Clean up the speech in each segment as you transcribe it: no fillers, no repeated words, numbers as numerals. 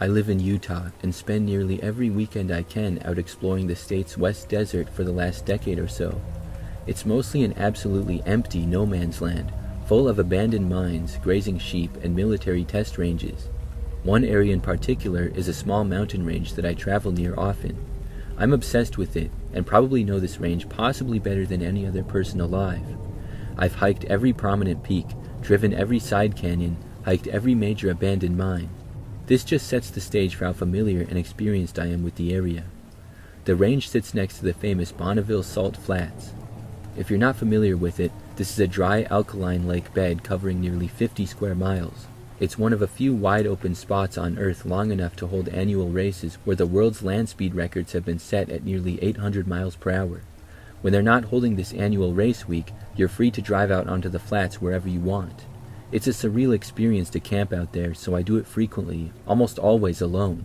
I live in Utah and spend nearly every weekend I can out exploring the state's West Desert for the last decade or so. It's mostly an absolutely empty no man's land, full of abandoned mines, grazing sheep, and military test ranges. One area in particular is a small mountain range that I travel near often. I'm obsessed with it, and probably know this range possibly better than any other person alive. I've hiked every prominent peak, driven every side canyon, hiked every major abandoned mine. This just sets the stage for how familiar and experienced I am with the area. The range sits next to the famous Bonneville Salt Flats. If you're not familiar with it, this is a dry alkaline lake bed covering nearly 50 square miles. It's one of a few wide-open spots on Earth long enough to hold annual races where the world's land speed records have been set at nearly 800 miles per hour. When they're not holding this annual race week, you're free to drive out onto the flats wherever you want. It's a surreal experience to camp out there, so I do it frequently, almost always alone.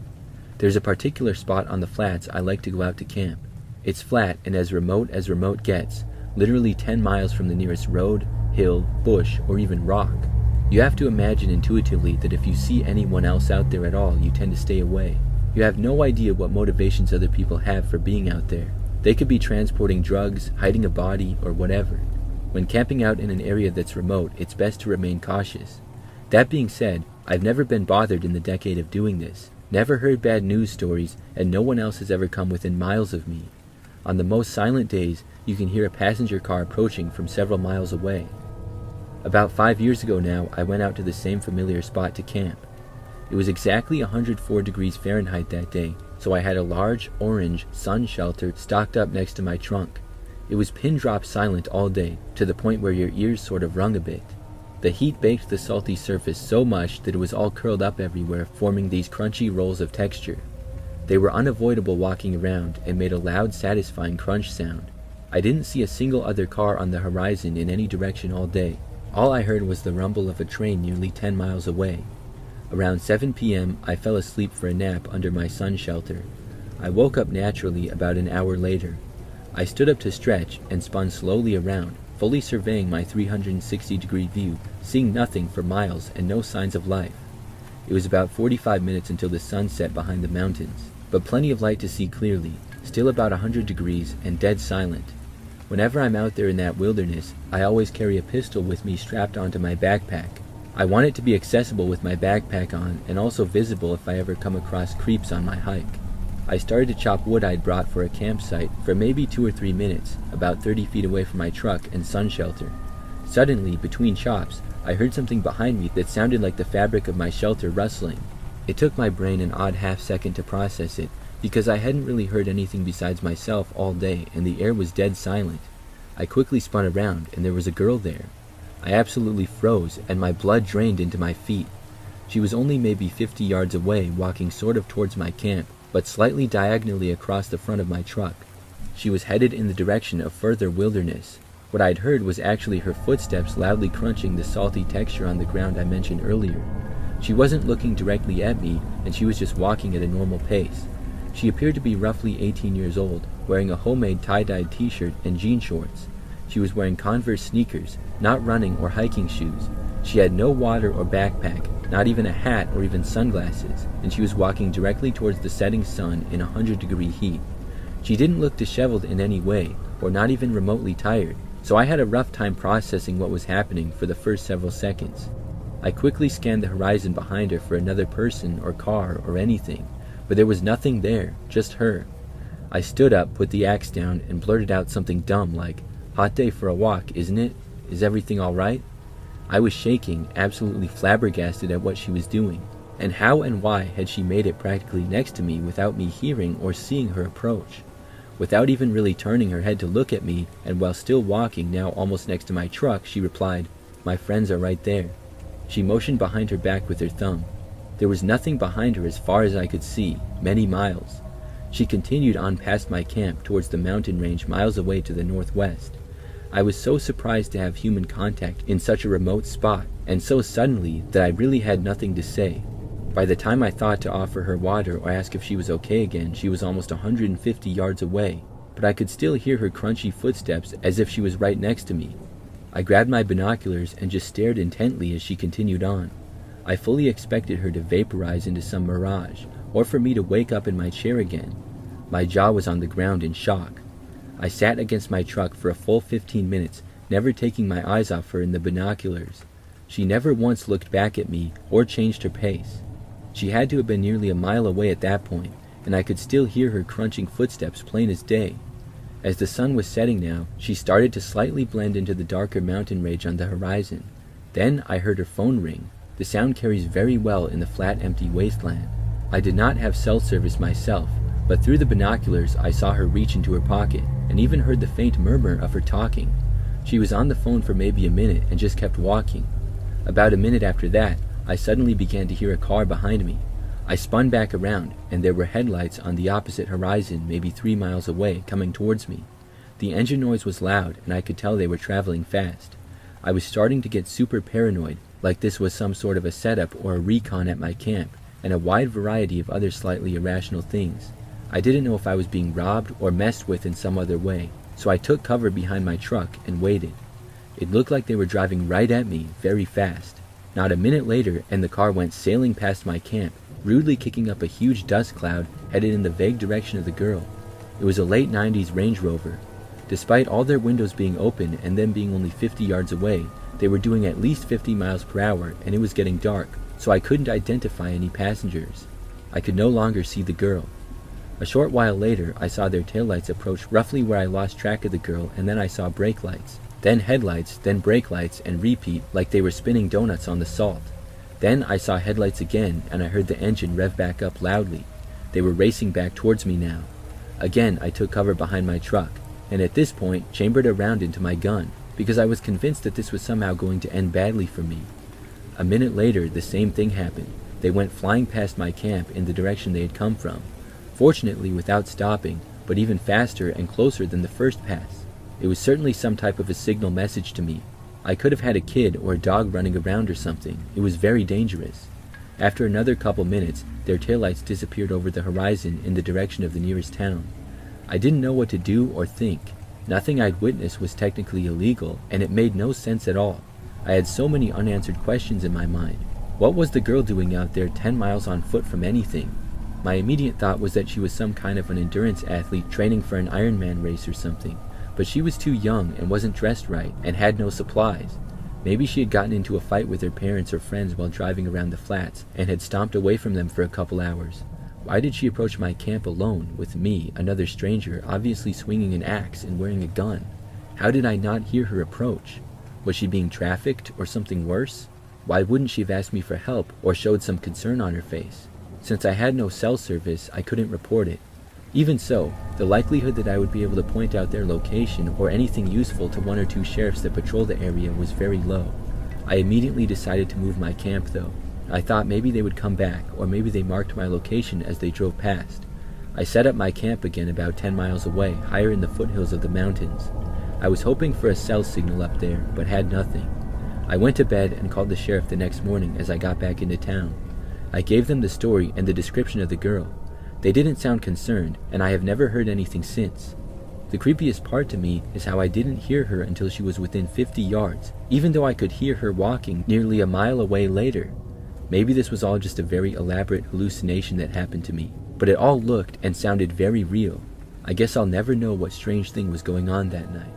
There's a particular spot on the flats I like to go out to camp. It's flat and as remote gets, literally 10 miles from the nearest road, hill, bush, or even rock. You have to imagine intuitively that if you see anyone else out there at all, you tend to stay away. You have no idea what motivations other people have for being out there. They could be transporting drugs, hiding a body, or whatever. When camping out in an area that's remote, it's best to remain cautious. That being said, I've never been bothered in the decade of doing this, never heard bad news stories, and no one else has ever come within miles of me. On the most silent days, you can hear a passenger car approaching from several miles away. About 5 years ago now, I went out to the same familiar spot to camp. It was exactly 104 degrees Fahrenheit that day, so I had a large, orange sun shelter stocked up next to my trunk. It was pin-drop silent all day, to the point where your ears sort of rung a bit. The heat baked the salty surface so much that it was all curled up everywhere, forming these crunchy rolls of texture. They were unavoidable walking around, and made a loud, satisfying crunch sound. I didn't see a single other car on the horizon in any direction all day. All I heard was the rumble of a train nearly 10 miles away. Around 7 p.m., I fell asleep for a nap under my sun shelter. I woke up naturally about an hour later. I stood up to stretch and spun slowly around, fully surveying my 360-degree view, seeing nothing for miles and no signs of life. It was about 45 minutes until the sun set behind the mountains, but plenty of light to see clearly, still about 100 degrees and dead silent. Whenever I'm out there in that wilderness, I always carry a pistol with me strapped onto my backpack. I want it to be accessible with my backpack on and also visible if I ever come across creeps on my hike. I started to chop wood I'd brought for a campsite for maybe 2 or 3 minutes, about 30 feet away from my truck and sun shelter. Suddenly, between chops, I heard something behind me that sounded like the fabric of my shelter rustling. It took my brain an odd half-second to process it, because I hadn't really heard anything besides myself all day and the air was dead silent. I quickly spun around and there was a girl there. I absolutely froze and my blood drained into my feet. She was only maybe 50 yards away, walking sort of towards my camp, but slightly diagonally across the front of my truck. She was headed in the direction of further wilderness. What I'd heard was actually her footsteps loudly crunching the salty texture on the ground I mentioned earlier. She wasn't looking directly at me, and she was just walking at a normal pace. She appeared to be roughly 18 years old, wearing a homemade tie-dyed t-shirt and jean shorts. She was wearing Converse sneakers, not running or hiking shoes. She had no water or backpack, not even a hat or even sunglasses, and she was walking directly towards the setting sun in 100-degree heat. She didn't look disheveled in any way, or not even remotely tired, so I had a rough time processing what was happening for the first several seconds. I quickly scanned the horizon behind her for another person or car or anything, but there was nothing there, just her. I stood up, put the axe down, and blurted out something dumb like, "Hot day for a walk, isn't it? Is everything all right?" I was shaking, absolutely flabbergasted at what she was doing, and how and why had she made it practically next to me without me hearing or seeing her approach? Without even really turning her head to look at me, and while still walking now almost next to my truck, she replied, "My friends are right there." She motioned behind her back with her thumb. There was nothing behind her as far as I could see, many miles. She continued on past my camp towards the mountain range miles away to the northwest. I was so surprised to have human contact in such a remote spot, and so suddenly, that I really had nothing to say. By the time I thought to offer her water or ask if she was okay again, she was almost 150 yards away, but I could still hear her crunchy footsteps as if she was right next to me. I grabbed my binoculars and just stared intently as she continued on. I fully expected her to vaporize into some mirage, or for me to wake up in my chair again. My jaw was on the ground in shock. I sat against my truck for a full 15 minutes, never taking my eyes off her in the binoculars. She never once looked back at me or changed her pace. She had to have been nearly a mile away at that point, and I could still hear her crunching footsteps plain as day. As the sun was setting now, she started to slightly blend into the darker mountain range on the horizon. Then I heard her phone ring. The sound carries very well in the flat, empty wasteland. I did not have cell service myself, but through the binoculars I saw her reach into her pocket, and even heard the faint murmur of her talking. She was on the phone for maybe a minute and just kept walking. About a minute after that, I suddenly began to hear a car behind me. I spun back around, and there were headlights on the opposite horizon, maybe 3 miles away, coming towards me. The engine noise was loud, and I could tell they were traveling fast. I was starting to get super paranoid, like this was some sort of a setup or a recon at my camp, and a wide variety of other slightly irrational things. I didn't know if I was being robbed or messed with in some other way, so I took cover behind my truck and waited. It looked like they were driving right at me, very fast. Not a minute later, and the car went sailing past my camp, rudely kicking up a huge dust cloud headed in the vague direction of the girl. It was a late 90s Range Rover. Despite all their windows being open and them being only 50 yards away, they were doing at least 50 miles per hour, and it was getting dark, so I couldn't identify any passengers. I could no longer see the girl. A short while later, I saw their taillights approach roughly where I lost track of the girl, and then I saw brake lights, then headlights, then brake lights, and repeat like they were spinning donuts on the salt. Then I saw headlights again, and I heard the engine rev back up loudly. They were racing back towards me now. Again, I took cover behind my truck, and at this point chambered a round into my gun, because I was convinced that this was somehow going to end badly for me. A minute later, the same thing happened. They went flying past my camp in the direction they had come from, fortunately without stopping, but even faster and closer than the first pass. It was certainly some type of a signal message to me. I could have had a kid or a dog running around or something. It was very dangerous. After another couple minutes, their taillights disappeared over the horizon in the direction of the nearest town. I didn't know what to do or think. Nothing I'd witnessed was technically illegal, and it made no sense at all. I had so many unanswered questions in my mind. What was the girl doing out there 10 miles on foot from anything? My immediate thought was that she was some kind of an endurance athlete training for an Ironman race or something, but she was too young and wasn't dressed right and had no supplies. Maybe she had gotten into a fight with her parents or friends while driving around the flats and had stomped away from them for a couple hours. Why did she approach my camp alone, with me, another stranger, obviously swinging an axe and wearing a gun? How did I not hear her approach? Was she being trafficked or something worse? Why wouldn't she have asked me for help or showed some concern on her face? Since I had no cell service, I couldn't report it. Even so, the likelihood that I would be able to point out their location or anything useful to 1 or 2 sheriffs that patrol the area was very low. I immediately decided to move my camp though. I thought maybe they would come back, or maybe they marked my location as they drove past. I set up my camp again about 10 miles away, higher in the foothills of the mountains. I was hoping for a cell signal up there, but had nothing. I went to bed and called the sheriff the next morning as I got back into town. I gave them the story and the description of the girl. They didn't sound concerned, and I have never heard anything since. The creepiest part to me is how I didn't hear her until she was within 50 yards, even though I could hear her walking nearly a mile away later. Maybe this was all just a very elaborate hallucination that happened to me, but it all looked and sounded very real. I guess I'll never know what strange thing was going on that night.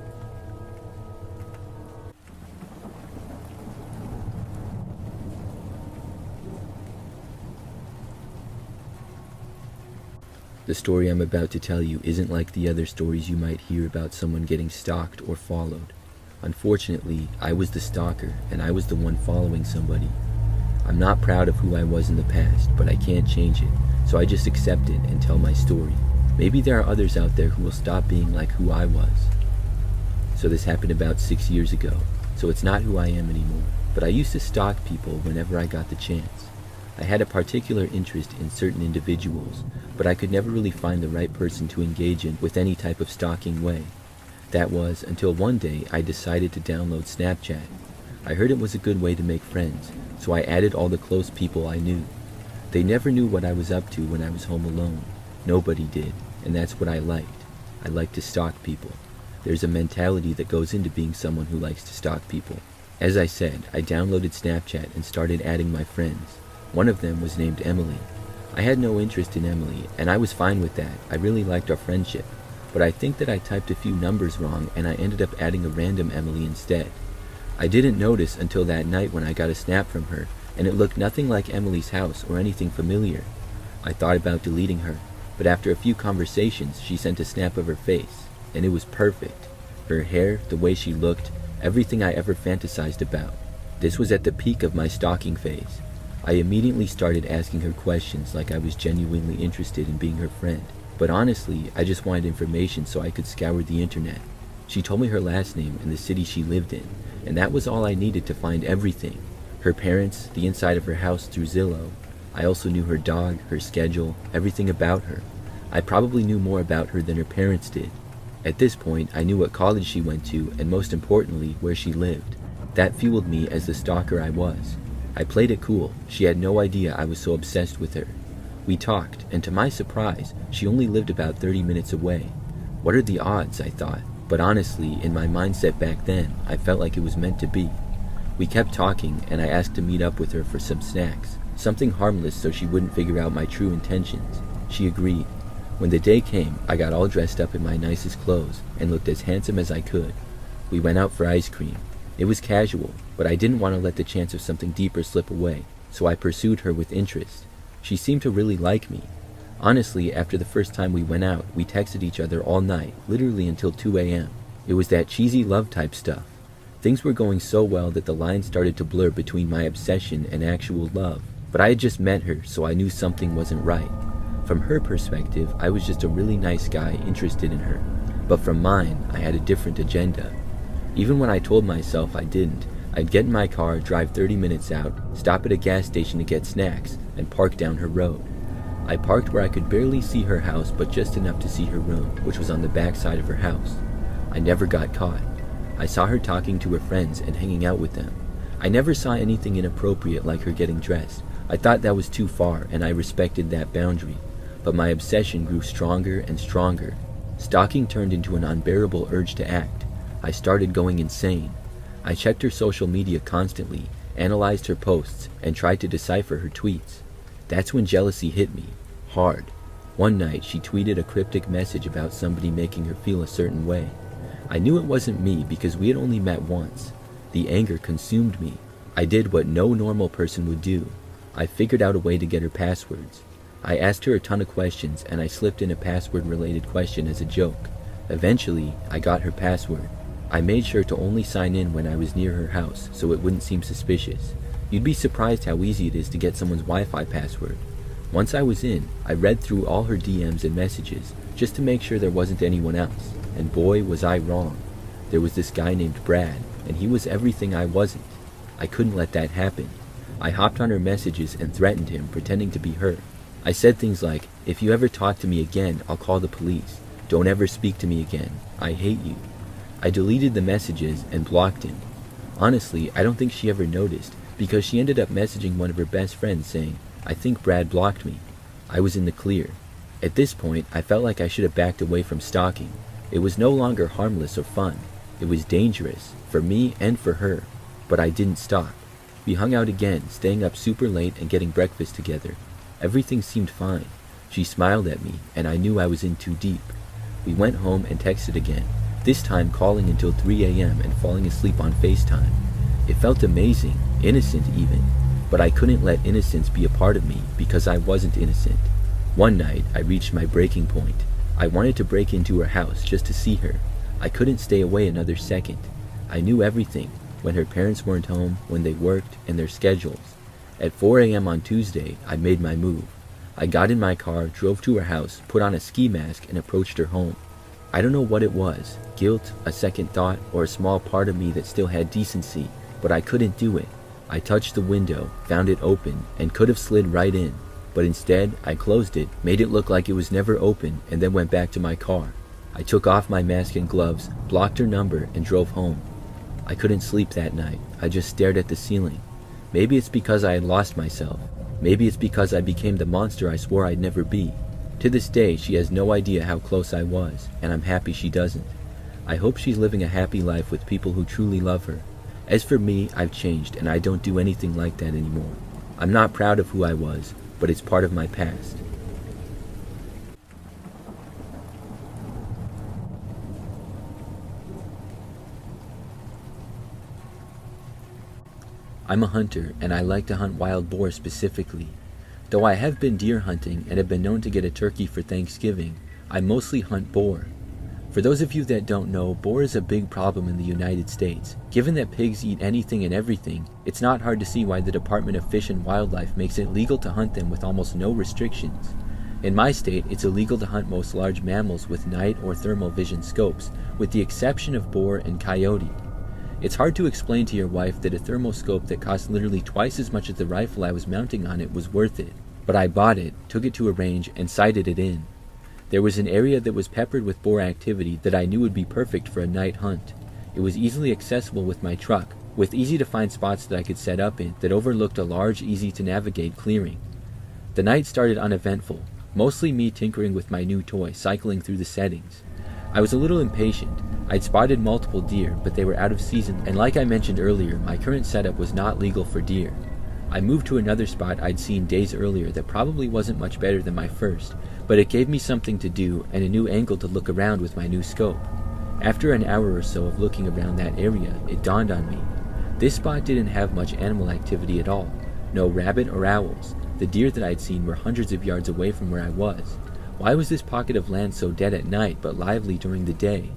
The story I'm about to tell you isn't like the other stories you might hear about someone getting stalked or followed. Unfortunately, I was the stalker, and I was the one following somebody. I'm not proud of who I was in the past, but I can't change it, so I just accept it and tell my story. Maybe there are others out there who will stop being like who I was. So this happened about 6 years ago, so it's not who I am anymore, but I used to stalk people whenever I got the chance. I had a particular interest in certain individuals, but I could never really find the right person to engage in with any type of stalking way. That was until one day I decided to download Snapchat. I heard it was a good way to make friends, so I added all the close people I knew. They never knew what I was up to when I was home alone. Nobody did, and that's what I liked. I like to stalk people. There's a mentality that goes into being someone who likes to stalk people. As I said, I downloaded Snapchat and started adding my friends. One of them was named Emily. I had no interest in Emily, and I was fine with that. I really liked our friendship. But I think that I typed a few numbers wrong and I ended up adding a random Emily instead. I didn't notice until that night when I got a snap from her, and it looked nothing like Emily's house or anything familiar. I thought about deleting her, but after a few conversations, she sent a snap of her face, and it was perfect. Her hair, the way she looked, everything I ever fantasized about. This was at the peak of my stalking phase. I immediately started asking her questions like I was genuinely interested in being her friend. But honestly, I just wanted information so I could scour the internet. She told me her last name and the city she lived in, and that was all I needed to find everything. Her parents, the inside of her house through Zillow. I also knew her dog, her schedule, everything about her. I probably knew more about her than her parents did. At this point, I knew what college she went to, and most importantly, where she lived. That fueled me as the stalker I was. I played it cool. She had no idea I was so obsessed with her. We talked, and to my surprise, she only lived about 30 minutes away. What are the odds, I thought. But honestly, in my mindset back then, I felt like it was meant to be. We kept talking, and I asked to meet up with her for some snacks. Something harmless so she wouldn't figure out my true intentions. She agreed. When the day came, I got all dressed up in my nicest clothes and looked as handsome as I could. We went out for ice cream. It was casual, but I didn't want to let the chance of something deeper slip away, so I pursued her with interest. She seemed to really like me. Honestly, after the first time we went out, we texted each other all night, literally until 2 a.m. It was that cheesy love type stuff. Things were going so well that the lines started to blur between my obsession and actual love. But I had just met her, so I knew something wasn't right. From her perspective, I was just a really nice guy interested in her. But from mine, I had a different agenda. Even when I told myself I didn't, I'd get in my car, drive 30 minutes out, stop at a gas station to get snacks, and park down her road. I parked where I could barely see her house, but just enough to see her room, which was on the back side of her house. I never got caught. I saw her talking to her friends and hanging out with them. I never saw anything inappropriate like her getting dressed. I thought that was too far, and I respected that boundary. But my obsession grew stronger and stronger. Stalking turned into an unbearable urge to act. I started going insane. I checked her social media constantly, analyzed her posts, and tried to decipher her tweets. That's when jealousy hit me, hard. One night, she tweeted a cryptic message about somebody making her feel a certain way. I knew it wasn't me because we had only met once. The anger consumed me. I did what no normal person would do. I figured out a way to get her passwords. I asked her a ton of questions, and I slipped in a password-related question as a joke. Eventually, I got her password. I made sure to only sign in when I was near her house, so it wouldn't seem suspicious. You'd be surprised how easy it is to get someone's Wi-Fi password. Once I was in, I read through all her DMs and messages, just to make sure there wasn't anyone else. And boy, was I wrong. There was this guy named Brad, and he was everything I wasn't. I couldn't let that happen. I hopped on her messages and threatened him, pretending to be her. I said things like, "If you ever talk to me again, I'll call the police. Don't ever speak to me again. I hate you." I deleted the messages and blocked him. Honestly, I don't think she ever noticed, because she ended up messaging one of her best friends saying, "I think Brad blocked me." I was in the clear. At this point, I felt like I should have backed away from stalking. It was no longer harmless or fun. It was dangerous, for me and for her. But I didn't stop. We hung out again, staying up super late and getting breakfast together. Everything seemed fine. She smiled at me, and I knew I was in too deep. We went home and texted again, this time calling until 3 a.m. and falling asleep on FaceTime. It felt amazing, innocent even, but I couldn't let innocence be a part of me because I wasn't innocent. One night, I reached my breaking point. I wanted to break into her house just to see her. I couldn't stay away another second. I knew everything, when her parents weren't home, when they worked, and their schedules. At 4 a.m. on Tuesday, I made my move. I got in my car, drove to her house, put on a ski mask, and approached her home. I don't know what it was, guilt, a second thought, or a small part of me that still had decency, but I couldn't do it. I touched the window, found it open, and could have slid right in. But instead, I closed it, made it look like it was never open, and then went back to my car. I took off my mask and gloves, blocked her number, and drove home. I couldn't sleep that night. I just stared at the ceiling. Maybe it's because I had lost myself. Maybe it's because I became the monster I swore I'd never be. To this day, she has no idea how close I was, and I'm happy she doesn't. I hope she's living a happy life with people who truly love her. As for me, I've changed, and I don't do anything like that anymore. I'm not proud of who I was, but it's part of my past. I'm a hunter, and I like to hunt wild boar specifically. Though I have been deer hunting and have been known to get a turkey for Thanksgiving, I mostly hunt boar. For those of you that don't know, boar is a big problem in the United States. Given that pigs eat anything and everything, it's not hard to see why the Department of Fish and Wildlife makes it legal to hunt them with almost no restrictions. In my state, it's illegal to hunt most large mammals with night or thermal vision scopes, with the exception of boar and coyote. It's hard to explain to your wife that a thermoscope that cost literally twice as much as the rifle I was mounting on it was worth it. But I bought it, took it to a range, and sighted it in. There was an area that was peppered with boar activity that I knew would be perfect for a night hunt. It was easily accessible with my truck, with easy-to-find spots that I could set up in that overlooked a large, easy-to-navigate clearing. The night started uneventful, mostly me tinkering with my new toy, cycling through the settings. I was a little impatient. I'd spotted multiple deer, but they were out of season, and like I mentioned earlier, my current setup was not legal for deer. I moved to another spot I'd seen days earlier that probably wasn't much better than my first, but it gave me something to do and a new angle to look around with my new scope. After an hour or so of looking around that area, it dawned on me. This spot didn't have much animal activity at all. No rabbit or owls. The deer that I'd seen were hundreds of yards away from where I was. Why was this pocket of land so dead at night but lively during the day?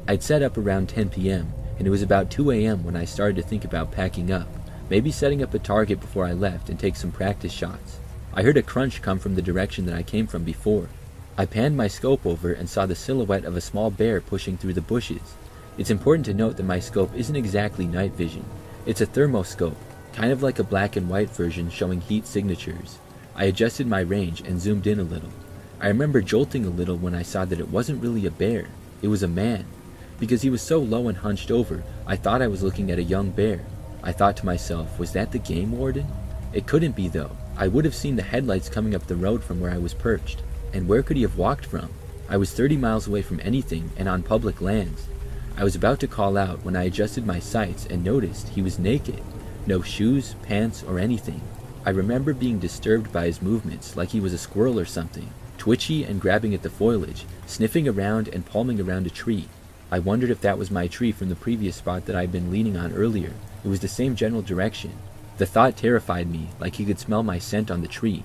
I'd set up around 10 p.m., and it was about 2 a.m. when I started to think about packing up. Maybe setting up a target before I left and take some practice shots. I heard a crunch come from the direction that I came from before. I panned my scope over and saw the silhouette of a small bear pushing through the bushes. It's important to note that my scope isn't exactly night vision. It's a thermoscope, kind of like a black and white version showing heat signatures. I adjusted my range and zoomed in a little. I remember jolting a little when I saw that it wasn't really a bear. It was a man. Because he was so low and hunched over, I thought I was looking at a young bear. I thought to myself, was that the game warden? It couldn't be though. I would have seen the headlights coming up the road from where I was perched. And where could he have walked from? I was 30 miles away from anything and on public lands. I was about to call out when I adjusted my sights and noticed he was naked. No shoes, pants, or anything. I remember being disturbed by his movements like he was a squirrel or something, twitchy and grabbing at the foliage, sniffing around and palming around a tree. I wondered if that was my tree from the previous spot that I'd been leaning on earlier. It was the same general direction. The thought terrified me, like he could smell my scent on the tree.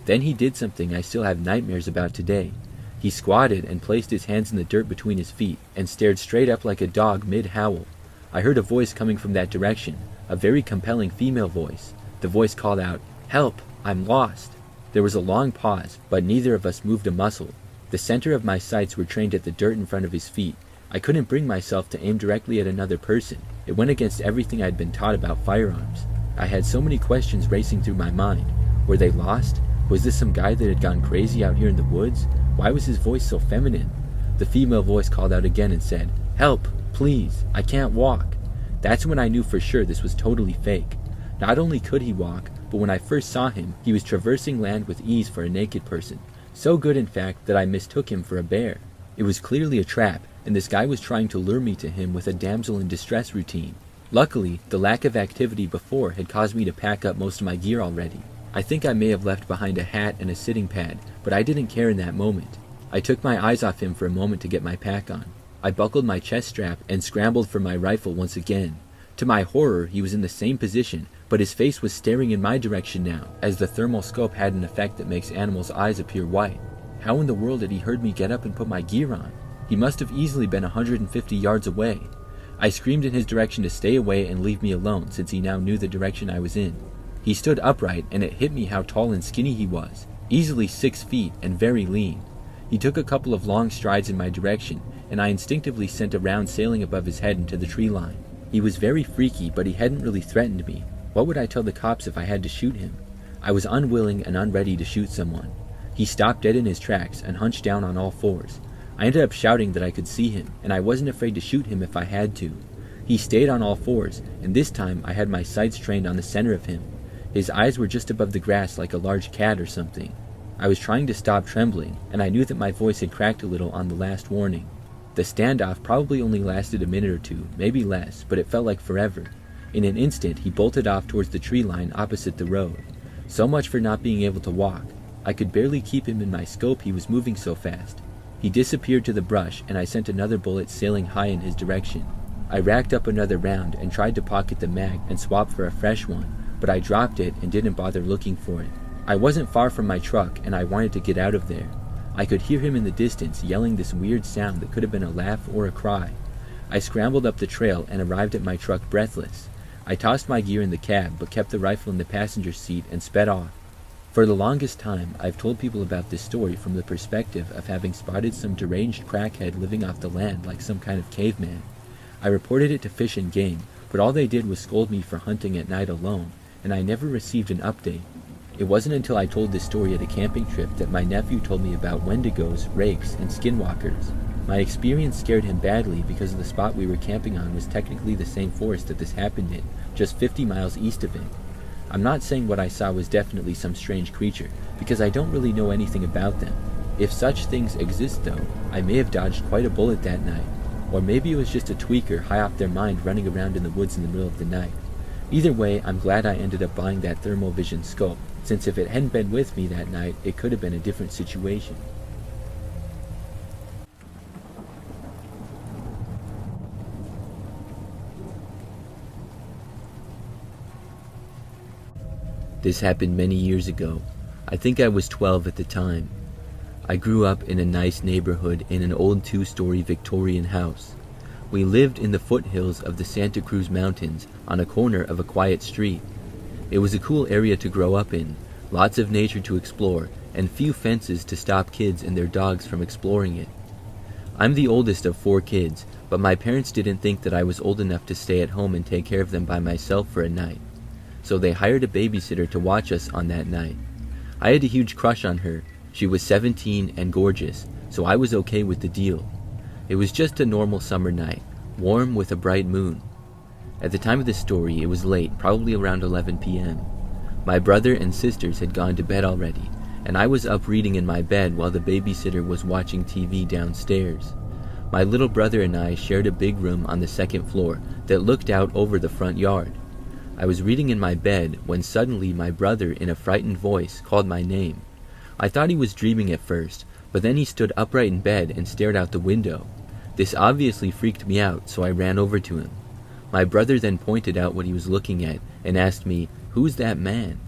Then he did something I still have nightmares about today. He squatted and placed his hands in the dirt between his feet and stared straight up like a dog mid-howl. I heard a voice coming from that direction, a very compelling female voice. The voice called out, "Help! I'm lost!" There was a long pause, but neither of us moved a muscle. The center of my sights were trained at the dirt in front of his feet. I couldn't bring myself to aim directly at another person. It went against everything I'd been taught about firearms. I had so many questions racing through my mind. Were they lost? Was this some guy that had gone crazy out here in the woods? Why was his voice so feminine? The female voice called out again and said, "Help, please, I can't walk." That's when I knew for sure this was totally fake. Not only could he walk, but when I first saw him, he was traversing land with ease for a naked person. So good, in fact, that I mistook him for a bear. It was clearly a trap, and this guy was trying to lure me to him with a damsel in distress routine. Luckily, the lack of activity before had caused me to pack up most of my gear already. I think I may have left behind a hat and a sitting pad, but I didn't care in that moment. I took my eyes off him for a moment to get my pack on. I buckled my chest strap and scrambled for my rifle once again. To my horror, he was in the same position, but his face was staring in my direction now, as the thermal scope had an effect that makes animals' eyes appear white. How in the world had he heard me get up and put my gear on? He must have easily been 150 yards away. I screamed in his direction to stay away and leave me alone, since he now knew the direction I was in. He stood upright, and it hit me how tall and skinny he was, easily 6 feet and very lean. He took a couple of long strides in my direction, and I instinctively sent a round sailing above his head into the tree line. He was very freaky, but he hadn't really threatened me. What would I tell the cops if I had to shoot him? I was unwilling and unready to shoot someone. He stopped dead in his tracks and hunched down on all fours. I ended up shouting that I could see him, and I wasn't afraid to shoot him if I had to. He stayed on all fours, and this time I had my sights trained on the center of him. His eyes were just above the grass like a large cat or something. I was trying to stop trembling, and I knew that my voice had cracked a little on the last warning. The standoff probably only lasted a minute or two, maybe less, but it felt like forever. In an instant, he bolted off towards the tree line opposite the road. So much for not being able to walk. I could barely keep him in my scope, he was moving so fast. He disappeared to the brush, and I sent another bullet sailing high in his direction. I racked up another round and tried to pocket the mag and swap for a fresh one, but I dropped it and didn't bother looking for it. I wasn't far from my truck, and I wanted to get out of there. I could hear him in the distance yelling this weird sound that could have been a laugh or a cry. I scrambled up the trail and arrived at my truck breathless. I tossed my gear in the cab, but kept the rifle in the passenger seat and sped off. For the longest time, I've told people about this story from the perspective of having spotted some deranged crackhead living off the land like some kind of caveman. I reported it to Fish and Game, but all they did was scold me for hunting at night alone, and I never received an update. It wasn't until I told this story at a camping trip that my nephew told me about wendigos, rakes, and skinwalkers. My experience scared him badly because the spot we were camping on was technically the same forest that this happened in, just 50 miles east of it. I'm not saying what I saw was definitely some strange creature, because I don't really know anything about them. If such things exist though, I may have dodged quite a bullet that night. Or maybe it was just a tweaker high off their mind running around in the woods in the middle of the night. Either way, I'm glad I ended up buying that thermal vision scope, since if it hadn't been with me that night, it could have been a different situation. This happened many years ago. I think I was 12 at the time. I grew up in a nice neighborhood in an old 2-story Victorian house. We lived in the foothills of the Santa Cruz Mountains on a corner of a quiet street. It was a cool area to grow up in, lots of nature to explore, and few fences to stop kids and their dogs from exploring it. I'm the oldest of 4 kids, but my parents didn't think that I was old enough to stay at home and take care of them by myself for a night. So they hired a babysitter to watch us on that night. I had a huge crush on her. She was 17 and gorgeous, so I was okay with the deal. It was just a normal summer night, warm with a bright moon. At the time of this story, it was late, probably around 11 p.m. My brother and sisters had gone to bed already, and I was up reading in my bed while the babysitter was watching TV downstairs. My little brother and I shared a big room on the second floor that looked out over the front yard. I was reading in my bed when suddenly my brother, in a frightened voice, called my name. I thought he was dreaming at first, but then he stood upright in bed and stared out the window. This obviously freaked me out, so I ran over to him. My brother then pointed out what he was looking at and asked me, "Who's that man?"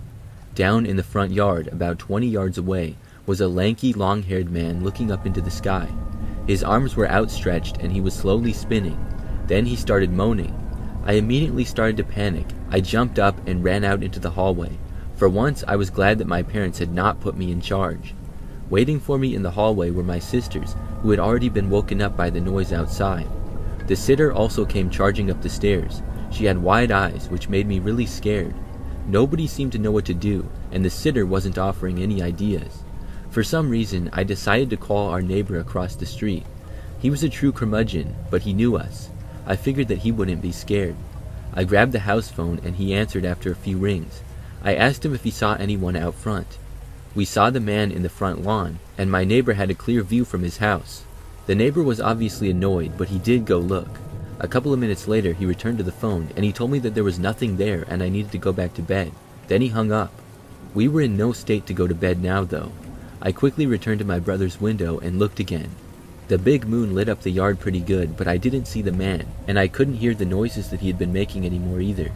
Down in the front yard, about 20 yards away, was a lanky, long-haired man looking up into the sky. His arms were outstretched and he was slowly spinning. Then he started moaning. I immediately started to panic. I jumped up and ran out into the hallway. For once, I was glad that my parents had not put me in charge. Waiting for me in the hallway were my sisters, who had already been woken up by the noise outside. The sitter also came charging up the stairs. She had wide eyes, which made me really scared. Nobody seemed to know what to do, and the sitter wasn't offering any ideas. For some reason, I decided to call our neighbor across the street. He was a true curmudgeon, but he knew us. I figured that he wouldn't be scared. I grabbed the house phone and he answered after a few rings. I asked him if he saw anyone out front. We saw the man in the front lawn, and my neighbor had a clear view from his house. The neighbor was obviously annoyed, but he did go look. A couple of minutes later, he returned to the phone and he told me that there was nothing there and I needed to go back to bed. Then he hung up. We were in no state to go to bed now, though. I quickly returned to my brother's window and looked again. The big moon lit up the yard pretty good, but I didn't see the man, and I couldn't hear the noises that he had been making anymore either.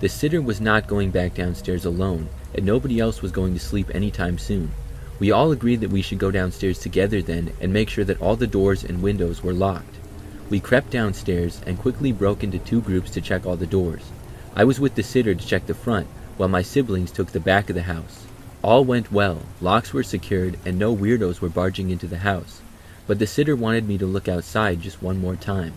The sitter was not going back downstairs alone, and nobody else was going to sleep anytime soon. We all agreed that we should go downstairs together then and make sure that all the doors and windows were locked. We crept downstairs and quickly broke into 2 groups to check all the doors. I was with the sitter to check the front, while my siblings took the back of the house. All went well, locks were secured, and no weirdos were barging into the house. But the sitter wanted me to look outside just one more time.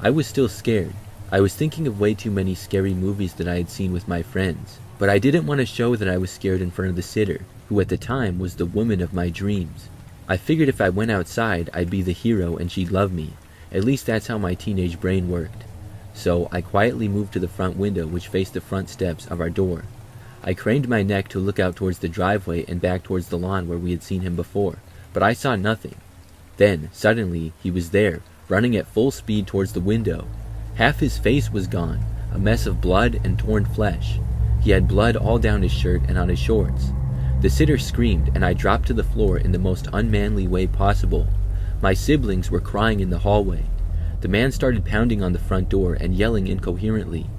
I was still scared. I was thinking of way too many scary movies that I had seen with my friends. But I didn't want to show that I was scared in front of the sitter, who at the time was the woman of my dreams. I figured if I went outside, I'd be the hero and she'd love me. At least that's how my teenage brain worked. So I quietly moved to the front window which faced the front steps of our door. I craned my neck to look out towards the driveway and back towards the lawn where we had seen him before, but I saw nothing. Then, suddenly, he was there, running at full speed towards the window. Half his face was gone. a mess of blood and torn flesh. He had blood all down his shirt and on his shorts. The sitter screamed, and I dropped to the floor in the most unmanly way possible. My siblings were crying in the hallway. The man started pounding on the front door and yelling incoherently.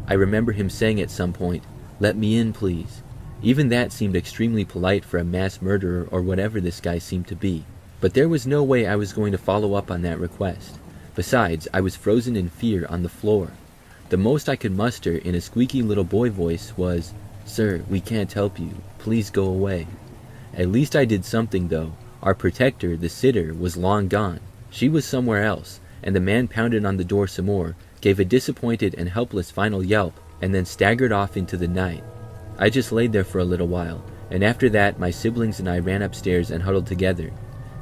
I remember him saying at some point, "Let me in, please." Even that seemed extremely polite for a mass murderer or whatever this guy seemed to be. But there was no way I was going to follow up on that request. Besides, I was frozen in fear on the floor. The most I could muster in a squeaky little boy voice was, "Sir, we can't help you. Please go away." At least I did something though. Our protector, the sitter, was long gone. She was somewhere else, and the man pounded on the door some more, gave a disappointed and helpless final yelp, and then staggered off into the night. I just laid there for a little while, and after that my siblings and I ran upstairs and huddled together.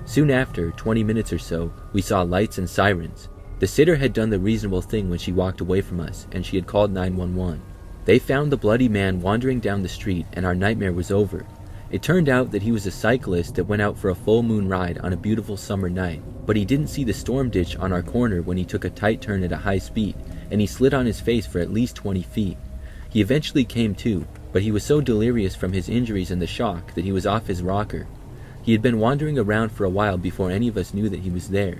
Soon after, 20 minutes or so, we saw lights and sirens. The sitter had done the reasonable thing when she walked away from us, and she had called 911. They found the bloody man wandering down the street, and our nightmare was over. It turned out that he was a cyclist that went out for a full moon ride on a beautiful summer night, but he didn't see the storm ditch on our corner when he took a tight turn at a high speed, and he slid on his face for at least 20 feet. He eventually came to, but he was so delirious from his injuries and the shock that he was off his rocker. He had been wandering around for a while before any of us knew that he was there.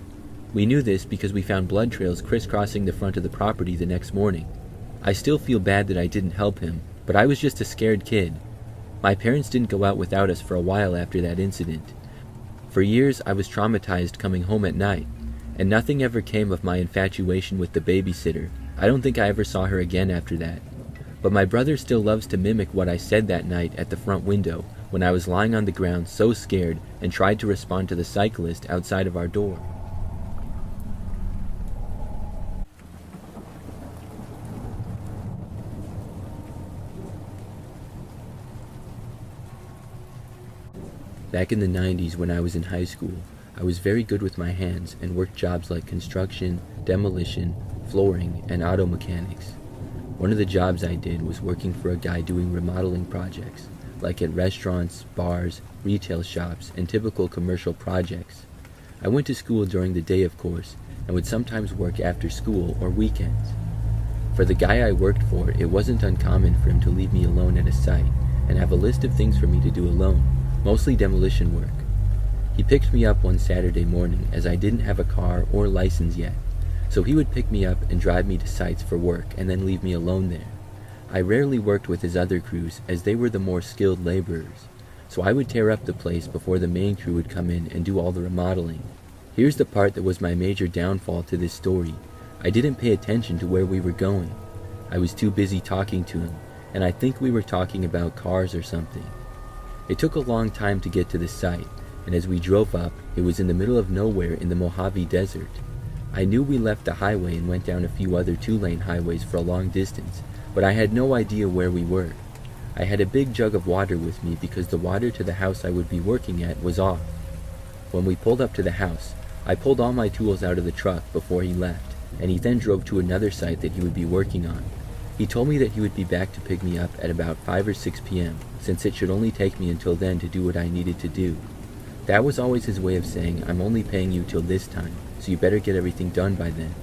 We knew this because we found blood trails crisscrossing the front of the property the next morning. I still feel bad that I didn't help him, but I was just a scared kid. My parents didn't go out without us for a while after that incident. For years I was traumatized coming home at night, and nothing ever came of my infatuation with the babysitter. I don't think I ever saw her again after that. But my brother still loves to mimic what I said that night at the front window when I was lying on the ground so scared and tried to respond to the cyclist outside of our door. Back in the 90s when I was in high school, I was very good with my hands and worked jobs like construction, demolition, flooring, and auto mechanics. One of the jobs I did was working for a guy doing remodeling projects, like at restaurants, bars, retail shops, and typical commercial projects. I went to school during the day, of course, and would sometimes work after school or weekends. For the guy I worked for, it wasn't uncommon for him to leave me alone at a site and have a list of things for me to do alone, mostly demolition work. He picked me up one Saturday morning as I didn't have a car or license yet, so he would pick me up and drive me to sites for work and then leave me alone there. I rarely worked with his other crews as they were the more skilled laborers, so I would tear up the place before the main crew would come in and do all the remodeling. Here's the part that was my major downfall to this story. I didn't pay attention to where we were going. I was too busy talking to him, and I think we were talking about cars or something. It took a long time to get to the site, and as we drove up, it was in the middle of nowhere in the Mojave Desert. I knew we left the highway and went down a few other 2-lane highways for a long distance, but I had no idea where we were. I had a big jug of water with me because the water to the house I would be working at was off. When we pulled up to the house, I pulled all my tools out of the truck before he left, and he then drove to another site that he would be working on. He told me that he would be back to pick me up at about 5 or 6 p.m., since it should only take me until then to do what I needed to do. That was always his way of saying, "I'm only paying you till this time, so you better get everything done by then."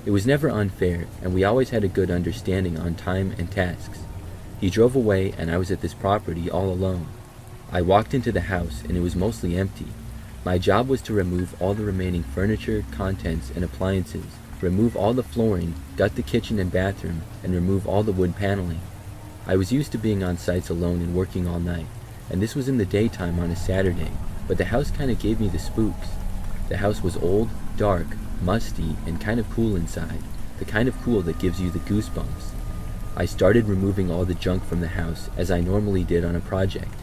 It was never unfair, and we always had a good understanding on time and tasks. He drove away, and I was at this property all alone. I walked into the house, and it was mostly empty. My job was to remove all the remaining furniture, contents, and appliances, remove all the flooring, gut the kitchen and bathroom, and remove all the wood paneling. I was used to being on sites alone and working all night, and this was in the daytime on a Saturday, but the house kind of gave me the spooks. The house was old, dark, musty, and kind of cool inside, the kind of cool that gives you the goosebumps. I started removing all the junk from the house, as I normally did on a project.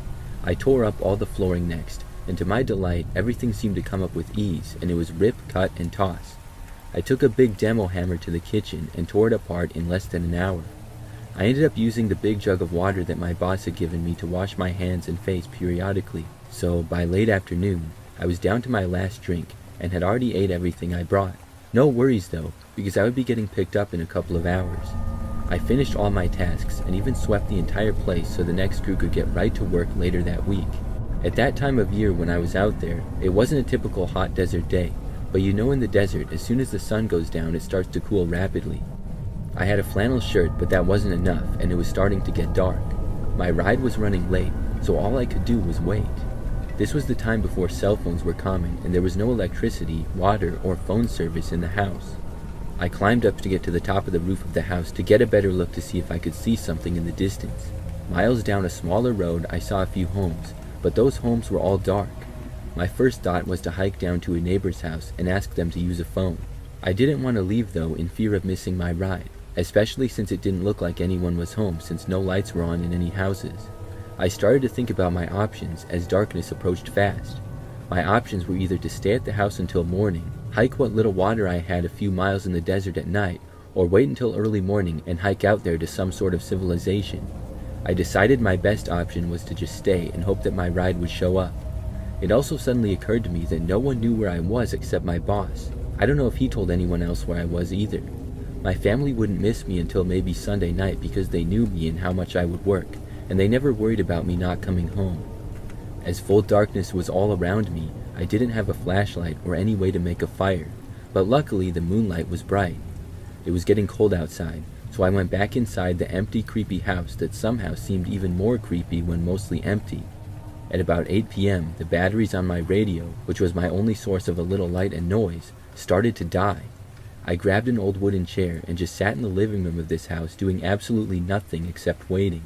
I tore up all the flooring next, and to my delight, everything seemed to come up with ease, and it was rip, cut, and toss. I took a big demo hammer to the kitchen and tore it apart in less than an hour. I ended up using the big jug of water that my boss had given me to wash my hands and face periodically, so by late afternoon, I was down to my last drink and had already ate everything I brought. No worries though, because I would be getting picked up in a couple of hours. I finished all my tasks and even swept the entire place so the next crew could get right to work later that week. At that time of year when I was out there, it wasn't a typical hot desert day, but you know in the desert, as soon as the sun goes down, it starts to cool rapidly. I had a flannel shirt, but that wasn't enough, and it was starting to get dark. My ride was running late, so all I could do was wait. This was the time before cell phones were common, and there was no electricity, water, or phone service in the house. I climbed up to get to the top of the roof of the house to get a better look to see if I could see something in the distance. Miles down a smaller road, I saw a few homes, but those homes were all dark. My first thought was to hike down to a neighbor's house and ask them to use a phone. I didn't want to leave though, in fear of missing my ride, especially since it didn't look like anyone was home since no lights were on in any houses. I started to think about my options as darkness approached fast. My options were either to stay at the house until morning, hike what little water I had a few miles in the desert at night, or wait until early morning and hike out there to some sort of civilization. I decided my best option was to just stay and hope that my ride would show up. It also suddenly occurred to me that no one knew where I was except my boss. I don't know if he told anyone else where I was either. My family wouldn't miss me until maybe Sunday night because they knew me and how much I would work, and they never worried about me not coming home. As full darkness was all around me, I didn't have a flashlight or any way to make a fire, but luckily the moonlight was bright. It was getting cold outside, so I went back inside the empty, creepy house that somehow seemed even more creepy when mostly empty. At about 8 p.m., the batteries on my radio, which was my only source of a little light and noise, started to die. I grabbed an old wooden chair and just sat in the living room of this house doing absolutely nothing except waiting.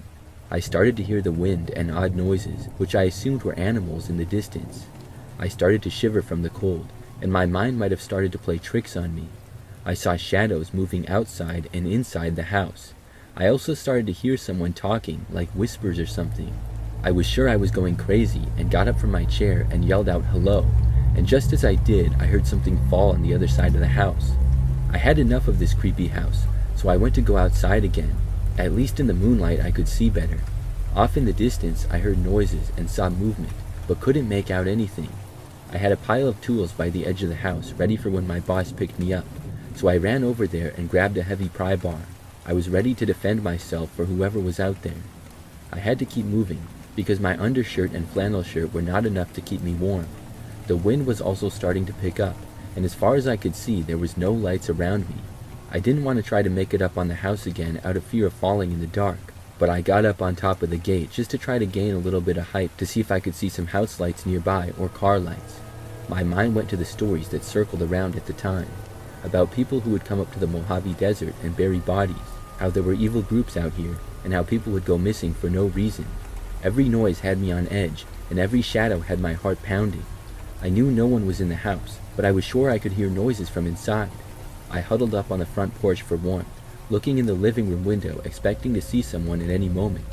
I started to hear the wind and odd noises, which I assumed were animals in the distance. I started to shiver from the cold, and my mind might have started to play tricks on me. I saw shadows moving outside and inside the house. I also started to hear someone talking, like whispers or something. I was sure I was going crazy and got up from my chair and yelled out hello, and just as I did, I heard something fall on the other side of the house. I had enough of this creepy house, so I went to go outside again. At least in the moonlight I could see better. Off in the distance I heard noises and saw movement, but couldn't make out anything. I had a pile of tools by the edge of the house ready for when my boss picked me up, so I ran over there and grabbed a heavy pry bar. I was ready to defend myself for whoever was out there. I had to keep moving, because my undershirt and flannel shirt were not enough to keep me warm. The wind was also starting to pick up, and as far as I could see there was no lights around me. I didn't want to try to make it up on the house again out of fear of falling in the dark, but I got up on top of the gate just to try to gain a little bit of height to see if I could see some house lights nearby or car lights. My mind went to the stories that circled around at the time, about people who would come up to the Mojave Desert and bury bodies, how there were evil groups out here, and how people would go missing for no reason. Every noise had me on edge, and every shadow had my heart pounding. I knew no one was in the house, but I was sure I could hear noises from inside. I huddled up on the front porch for warmth, looking in the living room window, expecting to see someone at any moment.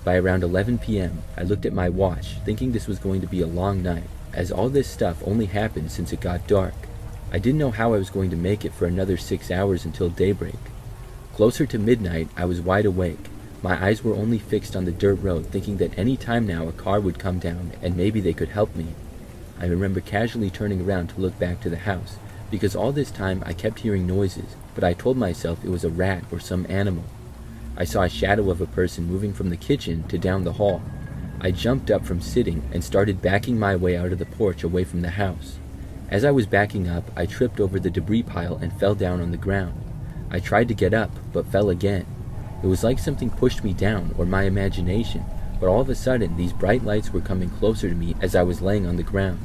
By around 11 p.m., I looked at my watch, thinking this was going to be a long night, as all this stuff only happened since it got dark. I didn't know how I was going to make it for another 6 hours until daybreak. Closer to midnight, I was wide awake. My eyes were only fixed on the dirt road, thinking that any time now a car would come down and maybe they could help me. I remember casually turning around to look back to the house, because all this time I kept hearing noises, but I told myself it was a rat or some animal. I saw a shadow of a person moving from the kitchen to down the hall. I jumped up from sitting and started backing my way out of the porch away from the house. As I was backing up, I tripped over the debris pile and fell down on the ground. I tried to get up, but fell again. It was like something pushed me down, or my imagination, but all of a sudden these bright lights were coming closer to me as I was laying on the ground.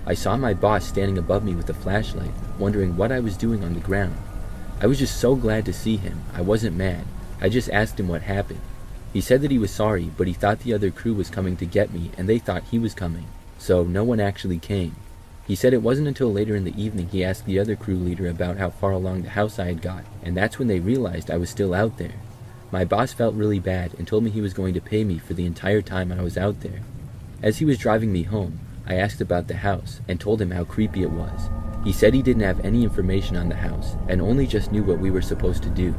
I saw my boss standing above me with a flashlight, wondering what I was doing on the ground. I was just so glad to see him. I wasn't mad. I just asked him what happened. He said that he was sorry, but he thought the other crew was coming to get me, and they thought he was coming, so no one actually came. He said it wasn't until later in the evening he asked the other crew leader about how far along the house I had got, and that's when they realized I was still out there. My boss felt really bad and told me he was going to pay me for the entire time I was out there. As he was driving me home, I asked about the house and told him how creepy it was. He said he didn't have any information on the house and only just knew what we were supposed to do.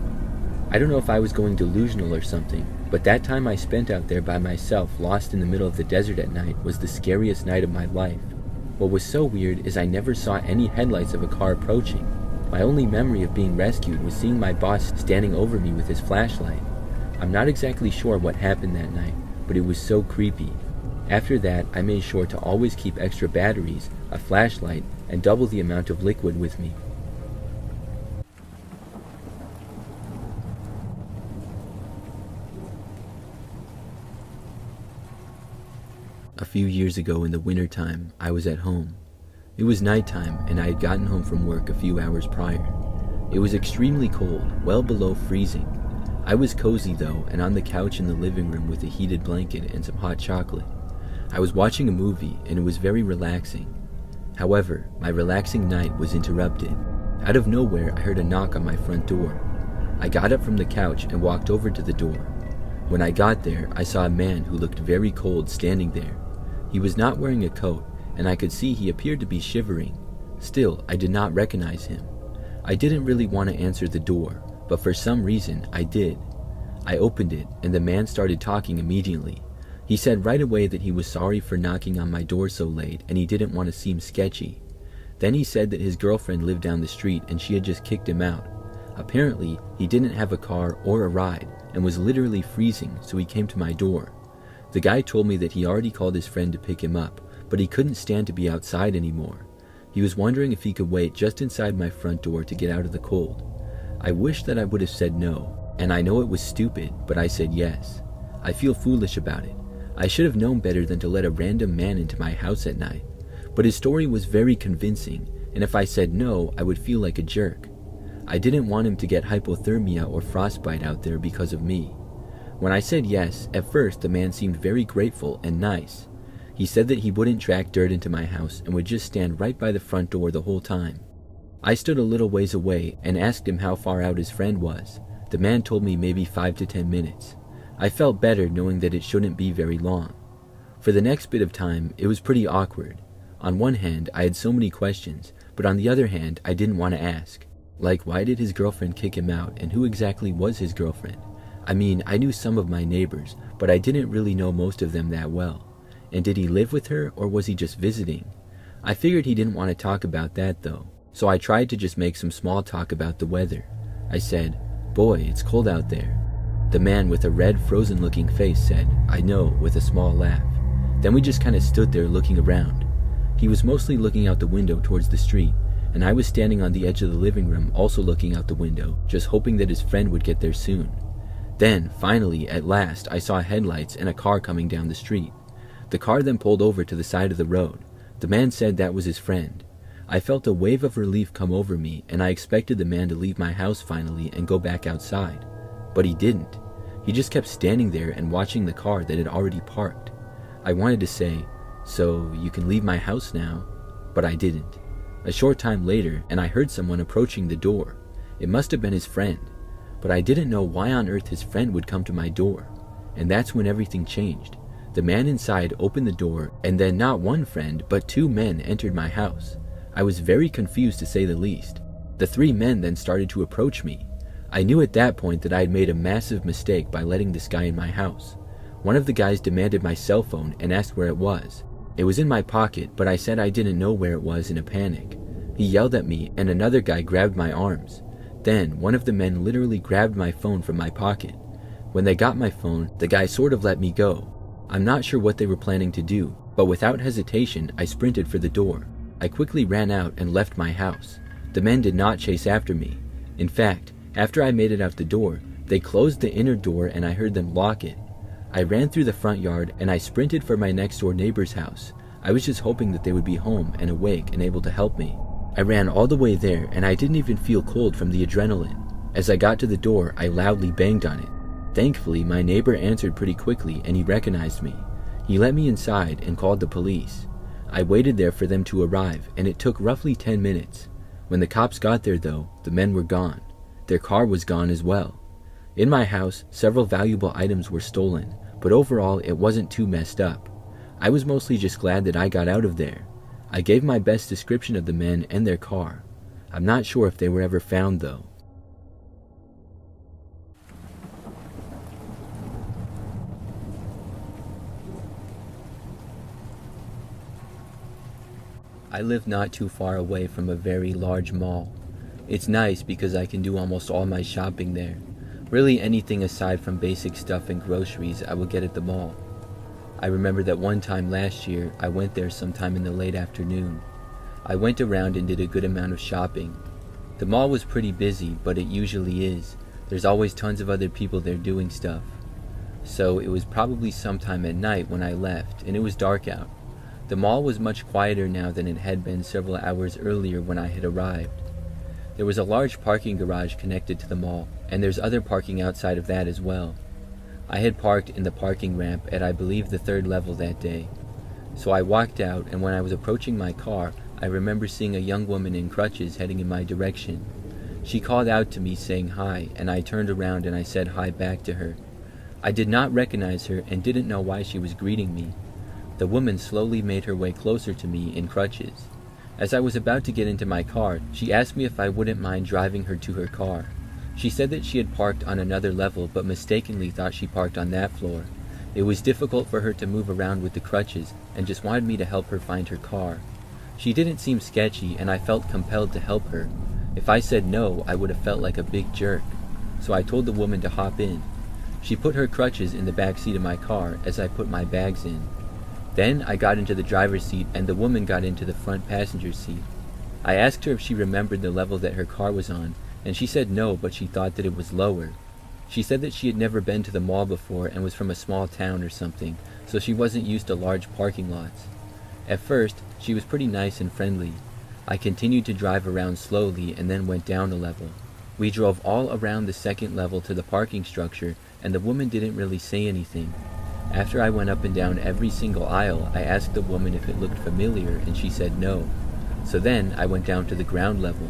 I don't know if I was going delusional or something, but that time I spent out there by myself, lost in the middle of the desert at night, was the scariest night of my life. What was so weird is I never saw any headlights of a car approaching. My only memory of being rescued was seeing my boss standing over me with his flashlight. I'm not exactly sure what happened that night, but it was so creepy. After that, I made sure to always keep extra batteries, a flashlight, and double the amount of liquid with me. A few years ago in the wintertime, I was at home. It was nighttime and I had gotten home from work a few hours prior. It was extremely cold, well below freezing. I was cozy though, and on the couch in the living room with a heated blanket and some hot chocolate. I was watching a movie and it was very relaxing. However, my relaxing night was interrupted. Out of nowhere, I heard a knock on my front door. I got up from the couch and walked over to the door. When I got there, I saw a man who looked very cold standing there. He was not wearing a coat, and I could see he appeared to be shivering. Still, I did not recognize him. I didn't really want to answer the door, but for some reason, I did. I opened it, and the man started talking immediately. He said right away that he was sorry for knocking on my door so late, and he didn't want to seem sketchy. Then he said that his girlfriend lived down the street and she had just kicked him out. Apparently, he didn't have a car or a ride and was literally freezing, so he came to my door. The guy told me that he already called his friend to pick him up, but he couldn't stand to be outside anymore. He was wondering if he could wait just inside my front door to get out of the cold. I wish that I would have said no, and I know it was stupid, but I said yes. I feel foolish about it. I should have known better than to let a random man into my house at night. But his story was very convincing, and if I said no, I would feel like a jerk. I didn't want him to get hypothermia or frostbite out there because of me. When I said yes, at first the man seemed very grateful and nice. He said that he wouldn't track dirt into my house and would just stand right by the front door the whole time. I stood a little ways away and asked him how far out his friend was. The man told me maybe 5 to 10 minutes. I felt better knowing that it shouldn't be very long. For the next bit of time, it was pretty awkward. On one hand, I had so many questions, but on the other hand, I didn't want to ask. Like, why did his girlfriend kick him out, and who exactly was his girlfriend? I mean, I knew some of my neighbors, but I didn't really know most of them that well. And did he live with her, or was he just visiting? I figured he didn't want to talk about that though, so I tried to just make some small talk about the weather. I said, "Boy, it's cold out there." The man with a red, frozen-looking face said, "I know," with a small laugh. Then we just kind of stood there looking around. He was mostly looking out the window towards the street, and I was standing on the edge of the living room also looking out the window, just hoping that his friend would get there soon. Then, finally, at last, I saw headlights and a car coming down the street. The car then pulled over to the side of the road. The man said that was his friend. I felt a wave of relief come over me, and I expected the man to leave my house finally and go back outside. But he didn't. He just kept standing there and watching the car that had already parked. I wanted to say, "So, you can leave my house now," but I didn't. A short time later, and I heard someone approaching the door. It must have been his friend, but I didn't know why on earth his friend would come to my door. And that's when everything changed. The man inside opened the door, and then not one friend, but 2 men entered my house. I was very confused to say the least. The 3 men then started to approach me. I knew at that point that I had made a massive mistake by letting this guy in my house. One of the guys demanded my cell phone and asked where it was. It was in my pocket, but I said I didn't know where it was in a panic. He yelled at me, and another guy grabbed my arms. Then, one of the men literally grabbed my phone from my pocket. When they got my phone, the guy sort of let me go. I'm not sure what they were planning to do, but without hesitation, I sprinted for the door. I quickly ran out and left my house. The men did not chase after me. In fact, after I made it out the door, they closed the inner door and I heard them lock it. I ran through the front yard and I sprinted for my next door neighbor's house. I was just hoping that they would be home and awake and able to help me. I ran all the way there and I didn't even feel cold from the adrenaline. As I got to the door, I loudly banged on it. Thankfully, my neighbor answered pretty quickly and he recognized me. He let me inside and called the police. I waited there for them to arrive and it took roughly 10 minutes. When the cops got there though, the men were gone. Their car was gone as well. In my house, several valuable items were stolen, but overall it wasn't too messed up. I was mostly just glad that I got out of there. I gave my best description of the men and their car. I'm not sure if they were ever found though. I live not too far away from a very large mall. It's nice because I can do almost all my shopping there. Really anything aside from basic stuff and groceries I will get at the mall. I remember that one time last year I went there sometime in the late afternoon. I went around and did a good amount of shopping. The mall was pretty busy, but it usually is. There's always tons of other people there doing stuff. so it was probably sometime at night when I left, and it was dark out. The mall was much quieter now than it had been several hours earlier when I had arrived. There was a large parking garage connected to the mall, and there's other parking outside of that as well. I had parked in the parking ramp at I believe the 3rd level that day. So I walked out, and when I was approaching my car, I remember seeing a young woman in crutches heading in my direction. She called out to me saying hi, and I turned around and I said hi back to her. I did not recognize her and didn't know why she was greeting me. The woman slowly made her way closer to me in crutches. As I was about to get into my car, she asked me if I wouldn't mind driving her to her car. She said that she had parked on another level but mistakenly thought she parked on that floor. It was difficult for her to move around with the crutches and just wanted me to help her find her car. She didn't seem sketchy and I felt compelled to help her. If I said no, I would have felt like a big jerk. So I told the woman to hop in. She put her crutches in the back seat of my car as I put my bags in. Then I got into the driver's seat and the woman got into the front passenger seat. I asked her if she remembered the level that her car was on, and she said no, but she thought that it was lower. She said that she had never been to the mall before and was from a small town or something, so she wasn't used to large parking lots. At first, she was pretty nice and friendly. I continued to drive around slowly and then went down a level. We drove all around the 2nd level to the parking structure, and the woman didn't really say anything. After I went up and down every single aisle, I asked the woman if it looked familiar, and she said no. So then I went down to the ground level.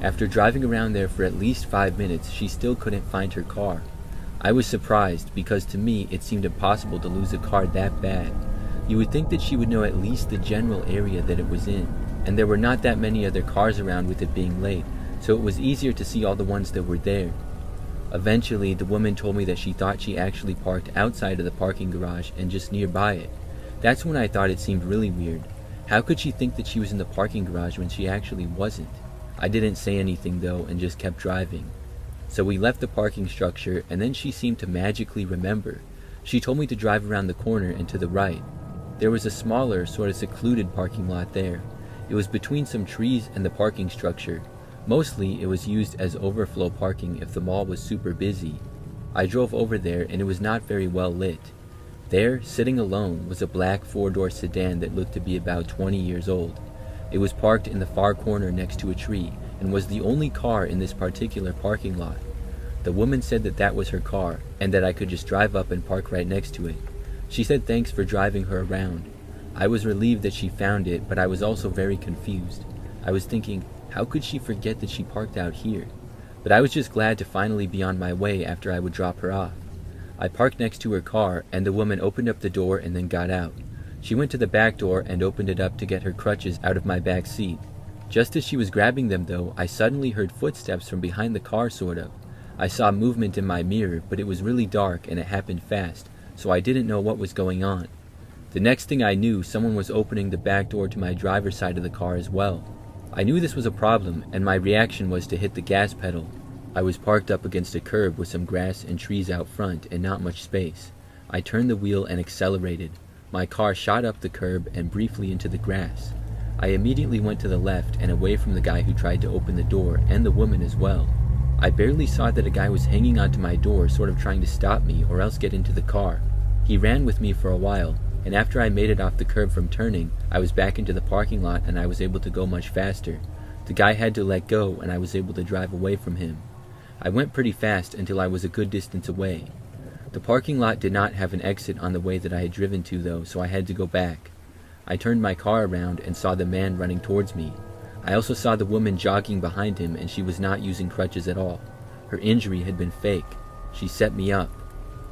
After driving around there for at least 5 minutes, she still couldn't find her car. I was surprised because to me it seemed impossible to lose a car that bad. You would think that she would know at least the general area that it was in, and there were not that many other cars around with it being late, so it was easier to see all the ones that were there. Eventually, the woman told me that she thought she actually parked outside of the parking garage and just nearby it. That's when I thought it seemed really weird. How could she think that she was in the parking garage when she actually wasn't? I didn't say anything though and just kept driving. So we left the parking structure and then she seemed to magically remember. She told me to drive around the corner and to the right. There was a smaller, sort of secluded parking lot there. It was between some trees and the parking structure. Mostly, it was used as overflow parking if the mall was super busy. I drove over there and it was not very well lit. There, sitting alone, was a black 4-door sedan that looked to be about 20 years old. It was parked in the far corner next to a tree and was the only car in this particular parking lot. The woman said that that was her car and that I could just drive up and park right next to it. She said thanks for driving her around. I was relieved that she found it, but I was also very confused. I was thinking, how could she forget that she parked out here? But I was just glad to finally be on my way after I would drop her off. I parked next to her car, and the woman opened up the door and then got out. She went to the back door and opened it up to get her crutches out of my back seat. Just as she was grabbing them though, I suddenly heard footsteps from behind the car sort of. I saw movement in my mirror, but it was really dark and it happened fast, so I didn't know what was going on. The next thing I knew, someone was opening the back door to my driver's side of the car as well. I knew this was a problem, and my reaction was to hit the gas pedal. I was parked up against a curb with some grass and trees out front and not much space. I turned the wheel and accelerated. My car shot up the curb and briefly into the grass. I immediately went to the left and away from the guy who tried to open the door, and the woman as well. I barely saw that a guy was hanging onto my door, sort of trying to stop me or else get into the car. He ran with me for a while, and after I made it off the curb from turning, I was back into the parking lot and I was able to go much faster. The guy had to let go and I was able to drive away from him. I went pretty fast until I was a good distance away. The parking lot did not have an exit on the way that I had driven to though, so I had to go back. I turned my car around and saw the man running towards me. I also saw the woman jogging behind him and she was not using crutches at all. Her injury had been fake. She set me up.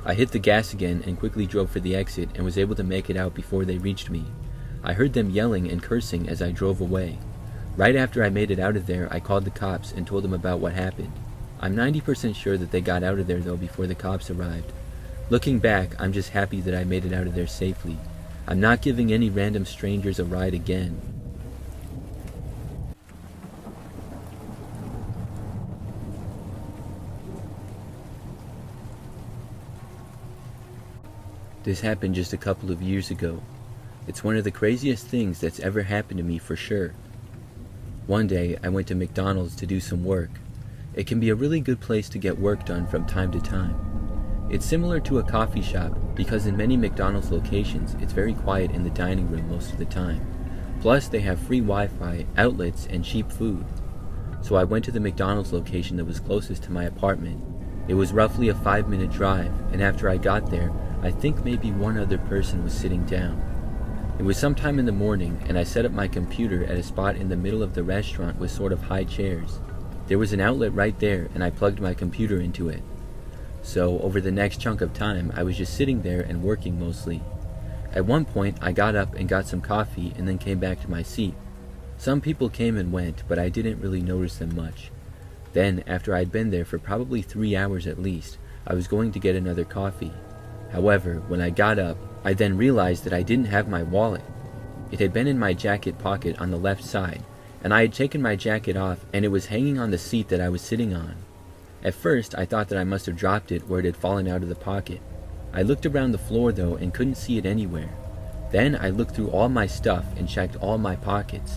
I hit the gas again and quickly drove for the exit and was able to make it out before they reached me. I heard them yelling and cursing as I drove away. Right after I made it out of there, I called the cops and told them about what happened. I'm 90% sure that they got out of there though before the cops arrived. Looking back, I'm just happy that I made it out of there safely. I'm not giving any random strangers a ride again. This happened just a couple of years ago. It's one of the craziest things that's ever happened to me for sure. One day, I went to McDonald's to do some work. It can be a really good place to get work done from time to time. It's similar to a coffee shop because in many McDonald's locations, it's very quiet in the dining room most of the time. Plus, they have free Wi-Fi, outlets, and cheap food. So I went to the McDonald's location that was closest to my apartment. It was roughly a 5-minute drive, and after I got there, I think maybe one other person was sitting down. It was sometime in the morning, and I set up my computer at a spot in the middle of the restaurant with sort of high chairs. There was an outlet right there, and I plugged my computer into it. So, over the next chunk of time, I was just sitting there and working mostly. At one point, I got up and got some coffee and then came back to my seat. Some people came and went, but I didn't really notice them much. Then, after I'd been there for probably 3 hours at least, I was going to get another coffee. However, when I got up, I then realized that I didn't have my wallet. It had been in my jacket pocket on the left side, and I had taken my jacket off and it was hanging on the seat that I was sitting on. At first, I thought that I must have dropped it or it had fallen out of the pocket. I looked around the floor though and couldn't see it anywhere. Then I looked through all my stuff and checked all my pockets.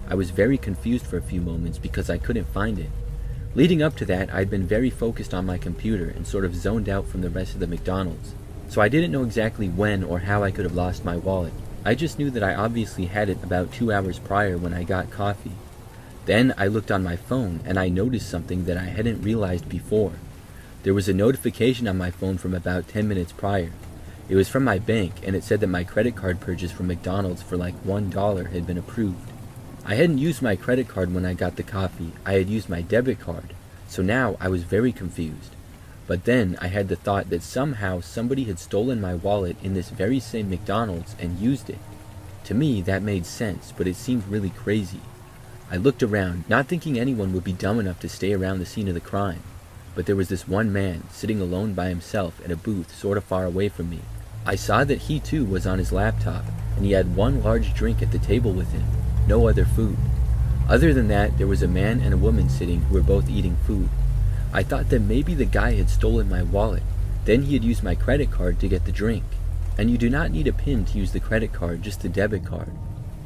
I was very confused for a few moments because I couldn't find it. Leading up to that, I'd been very focused on my computer and sort of zoned out from the rest of the McDonald's. So I didn't know exactly when or how I could have lost my wallet. I just knew that I obviously had it about 2 hours prior when I got coffee. Then I looked on my phone and I noticed something that I hadn't realized before. There was a notification on my phone from about 10 minutes prior. It was from my bank and it said that my credit card purchase from McDonald's for like $1 had been approved. I hadn't used my credit card when I got the coffee, I had used my debit card, so now I was very confused. But then I had the thought that somehow somebody had stolen my wallet in this very same McDonald's and used it. To me, that made sense, but it seemed really crazy. I looked around, not thinking anyone would be dumb enough to stay around the scene of the crime. But there was this one man, sitting alone by himself at a booth sort of far away from me. I saw that he too was on his laptop, and he had one large drink at the table with him, no other food. Other than that, there was a man and a woman sitting who were both eating food. I thought that maybe the guy had stolen my wallet, then he had used my credit card to get the drink. And you do not need a PIN to use the credit card, just the debit card.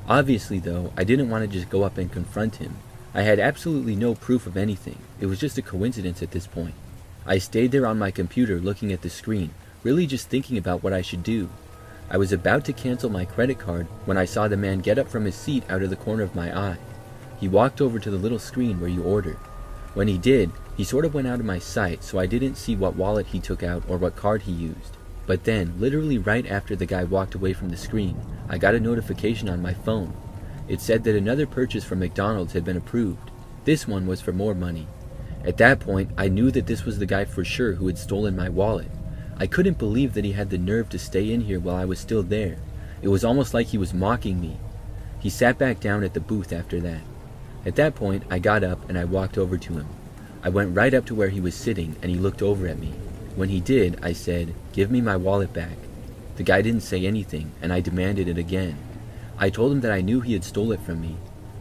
Obviously though, I didn't want to just go up and confront him. I had absolutely no proof of anything, it was just a coincidence at this point. I stayed there on my computer looking at the screen, really just thinking about what I should do. I was about to cancel my credit card when I saw the man get up from his seat out of the corner of my eye. He walked over to the little screen where you order. When he did, he sort of went out of my sight, so I didn't see what wallet he took out or what card he used. But then, literally right after the guy walked away from the screen, I got a notification on my phone. It said that another purchase from McDonald's had been approved. This one was for more money. At that point, I knew that this was the guy for sure who had stolen my wallet. I couldn't believe that he had the nerve to stay in here while I was still there. It was almost like he was mocking me. He sat back down at the booth after that. At that point, I got up and I walked over to him. I went right up to where he was sitting and he looked over at me. When he did, I said, "Give me my wallet back." The guy didn't say anything and I demanded it again. I told him that I knew he had stole it from me.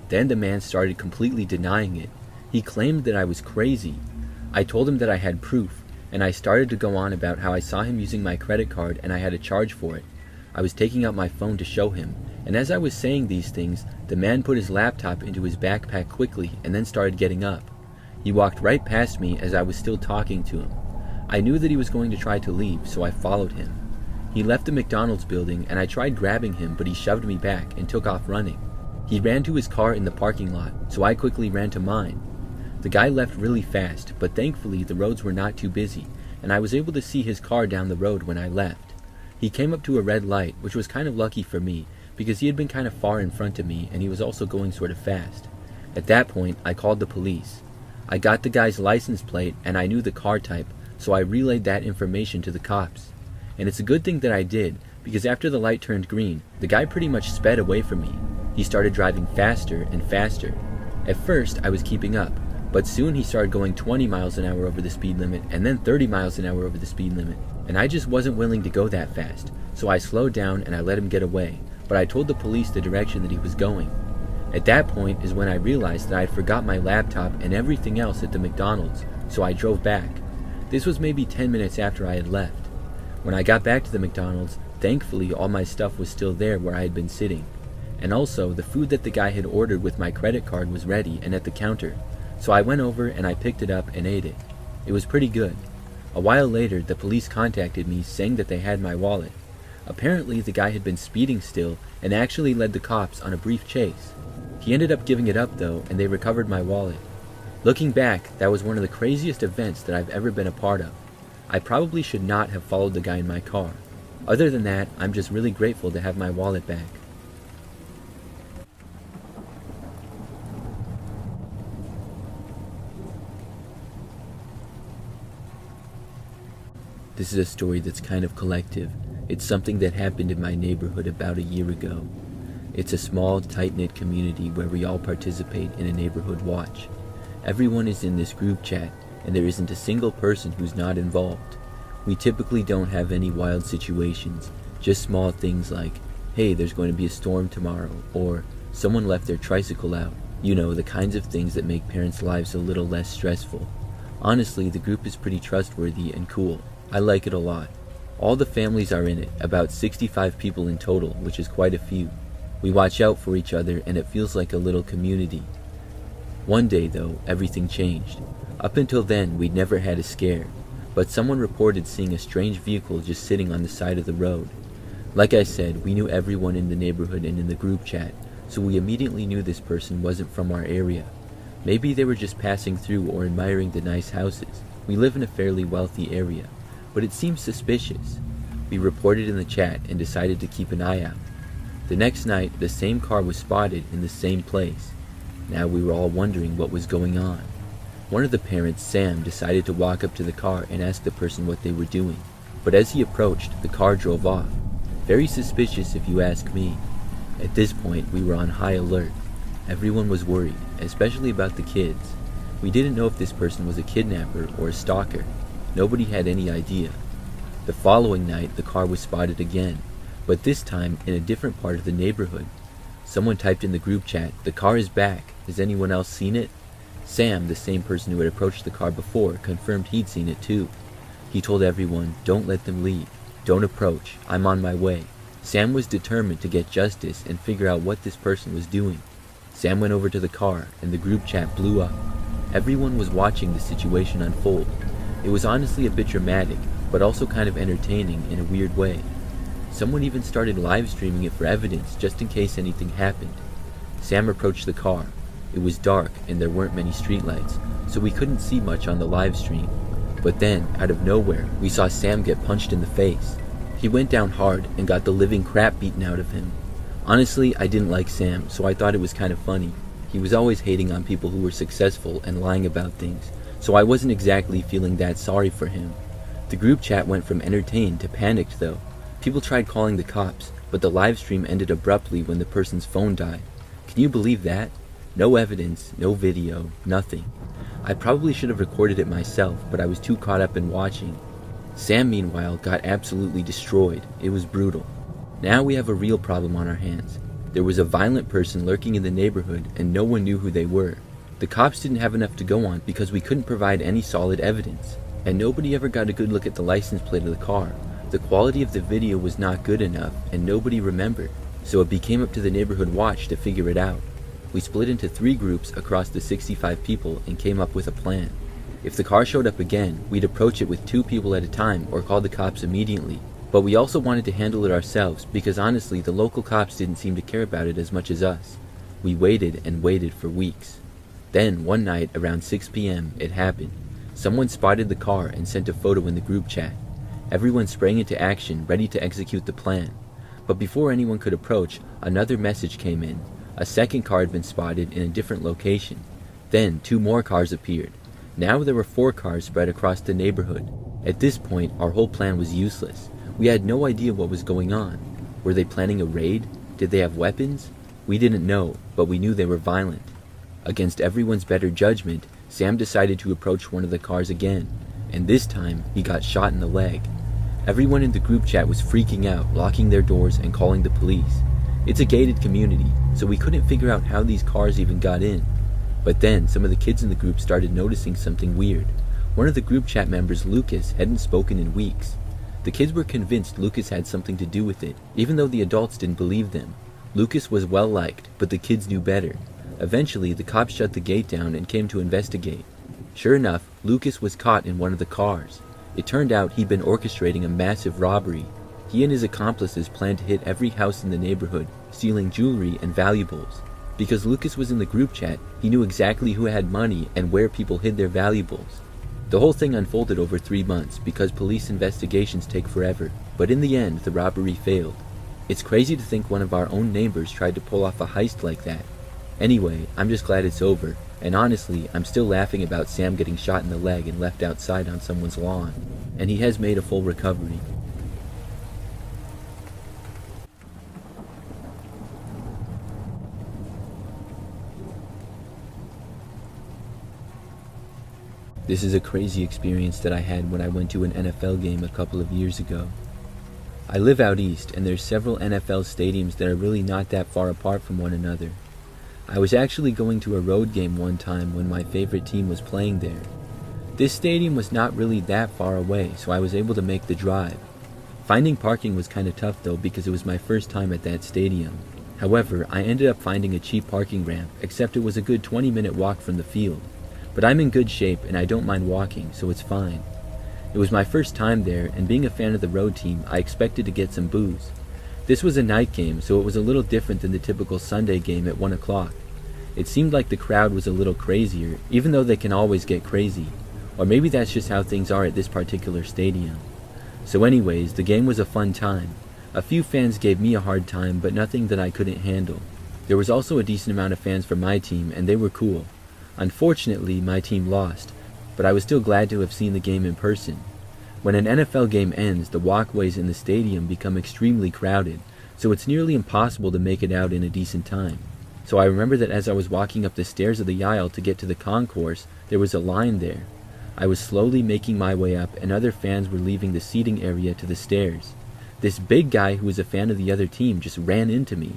Then the man started completely denying it. He claimed that I was crazy. I told him that I had proof, and I started to go on about how I saw him using my credit card and I had a charge for it. I was taking out my phone to show him, and as I was saying these things, the man put his laptop into his backpack quickly and then started getting up. He walked right past me as I was still talking to him. I knew that he was going to try to leave, so I followed him. He left the McDonald's building and I tried grabbing him, but he shoved me back and took off running. He ran to his car in the parking lot, so I quickly ran to mine. The guy left really fast, but thankfully the roads were not too busy, and I was able to see his car down the road when I left. He came up to a red light, which was kind of lucky for me, because he had been kind of far in front of me and he was also going sort of fast. At that point, I called the police. I got the guy's license plate and I knew the car type, so I relayed that information to the cops. And it's a good thing that I did, because after the light turned green, the guy pretty much sped away from me. He started driving faster and faster. At first, I was keeping up, but soon he started going 20 miles an hour over the speed limit and then 30 miles an hour over the speed limit. And I just wasn't willing to go that fast, so I slowed down and I let him get away, but I told the police the direction that he was going. At that point is when I realized that I had forgot my laptop and everything else at the McDonald's, so I drove back. This was maybe 10 minutes after I had left. When I got back to the McDonald's, thankfully all my stuff was still there where I had been sitting. And also, the food that the guy had ordered with my credit card was ready and at the counter, so I went over and I picked it up and ate it. It was pretty good. A while later, the police contacted me saying that they had my wallet. Apparently, the guy had been speeding still and actually led the cops on a brief chase. He ended up giving it up though, and they recovered my wallet. Looking back, that was one of the craziest events that I've ever been a part of. I probably should not have followed the guy in my car. Other than that, I'm just really grateful to have my wallet back. This is a story that's kind of collective. It's something that happened in my neighborhood about a year ago. It's a small, tight-knit community where we all participate in a neighborhood watch. Everyone is in this group chat, and there isn't a single person who's not involved. We typically don't have any wild situations, just small things like, hey, there's going to be a storm tomorrow, or someone left their tricycle out. You know, the kinds of things that make parents' lives a little less stressful. Honestly, the group is pretty trustworthy and cool. I like it a lot. All the families are in it, about 65 people in total, which is quite a few. We watch out for each other and it feels like a little community. One day though, everything changed. Up until then, we'd never had a scare, but someone reported seeing a strange vehicle just sitting on the side of the road. Like I said, we knew everyone in the neighborhood and in the group chat, so we immediately knew this person wasn't from our area. Maybe they were just passing through or admiring the nice houses. We live in a fairly wealthy area, but it seemed suspicious. We reported in the chat and decided to keep an eye out. The next night, the same car was spotted in the same place. Now we were all wondering what was going on. One of the parents, Sam, decided to walk up to the car and ask the person what they were doing. But as he approached, the car drove off. Very suspicious if you ask me. At this point, we were on high alert. Everyone was worried, especially about the kids. We didn't know if this person was a kidnapper or a stalker. Nobody had any idea. The following night, the car was spotted again, but this time in a different part of the neighborhood. Someone typed in the group chat, "The car is back. Has anyone else seen it?" Sam, the same person who had approached the car before, confirmed he'd seen it too. He told everyone, "Don't let them leave. Don't approach. I'm on my way." Sam was determined to get justice and figure out what this person was doing. Sam went over to the car, and the group chat blew up. Everyone was watching the situation unfold. It was honestly a bit dramatic, but also kind of entertaining in a weird way. Someone even started live streaming it for evidence, just in case anything happened. Sam approached the car. It was dark, and there weren't many streetlights, so we couldn't see much on the live stream. But then, out of nowhere, we saw Sam get punched in the face. He went down hard and got the living crap beaten out of him. Honestly, I didn't like Sam, so I thought it was kind of funny. He was always hating on people who were successful and lying about things, so I wasn't exactly feeling that sorry for him. The group chat went from entertained to panicked though. People tried calling the cops, but the live stream ended abruptly when the person's phone died. Can you believe that? No evidence, no video, nothing. I probably should have recorded it myself, but I was too caught up in watching. Sam, meanwhile, got absolutely destroyed. It was brutal. Now we have a real problem on our hands. There was a violent person lurking in the neighborhood, and no one knew who they were. The cops didn't have enough to go on because we couldn't provide any solid evidence, and nobody ever got a good look at the license plate of the car. The quality of the video was not good enough, and nobody remembered, so it became up to the neighborhood watch to figure it out. We split into 3 groups across the 65 people and came up with a plan. If the car showed up again, we'd approach it with 2 people at a time or call the cops immediately. But we also wanted to handle it ourselves because honestly the local cops didn't seem to care about it as much as us. We waited and waited for weeks. Then one night around 6 p.m. it happened. Someone spotted the car and sent a photo in the group chat. Everyone sprang into action, ready to execute the plan. But before anyone could approach, another message came in. A second car had been spotted in a different location. Then 2 more cars appeared. Now there were 4 cars spread across the neighborhood. At this point, our whole plan was useless. We had no idea what was going on. Were they planning a raid? Did they have weapons? We didn't know, but we knew they were violent. Against everyone's better judgment, Sam decided to approach one of the cars again, and this time he got shot in the leg. Everyone in the group chat was freaking out, locking their doors and calling the police. It's a gated community, so we couldn't figure out how these cars even got in. But then some of the kids in the group started noticing something weird. One of the group chat members, Lucas, hadn't spoken in weeks. The kids were convinced Lucas had something to do with it, even though the adults didn't believe them. Lucas was well liked, but the kids knew better. Eventually, the cops shut the gate down and came to investigate. Sure enough, Lucas was caught in one of the cars. It turned out he'd been orchestrating a massive robbery. He and his accomplices planned to hit every house in the neighborhood, stealing jewelry and valuables. Because Lucas was in the group chat, he knew exactly who had money and where people hid their valuables. The whole thing unfolded over 3 months because police investigations take forever, but in the end, the robbery failed. It's crazy to think one of our own neighbors tried to pull off a heist like that. Anyway, I'm just glad it's over, and honestly, I'm still laughing about Sam getting shot in the leg and left outside on someone's lawn, and he has made a full recovery. This is a crazy experience that I had when I went to an NFL game a couple of years ago. I live out east, and there's several NFL stadiums that are really not that far apart from one another. I was actually going to a road game one time when my favorite team was playing there. This stadium was not really that far away, so I was able to make the drive. Finding parking was kinda tough though because it was my first time at that stadium. However, I ended up finding a cheap parking ramp, except it was a good 20-minute walk from the field. But I'm in good shape and I don't mind walking, so it's fine. It was my first time there, and being a fan of the road team, I expected to get some booze. This was a night game, so it was a little different than the typical Sunday game at 1 o'clock. It seemed like the crowd was a little crazier, even though they can always get crazy. Or maybe that's just how things are at this particular stadium. So anyways, the game was a fun time. A few fans gave me a hard time, but nothing that I couldn't handle. There was also a decent amount of fans for my team, and they were cool. Unfortunately, my team lost, but I was still glad to have seen the game in person. When an NFL game ends, the walkways in the stadium become extremely crowded, so it's nearly impossible to make it out in a decent time. So I remember that as I was walking up the stairs of the aisle to get to the concourse, there was a line there. I was slowly making my way up, and other fans were leaving the seating area to the stairs. This big guy who was a fan of the other team just ran into me.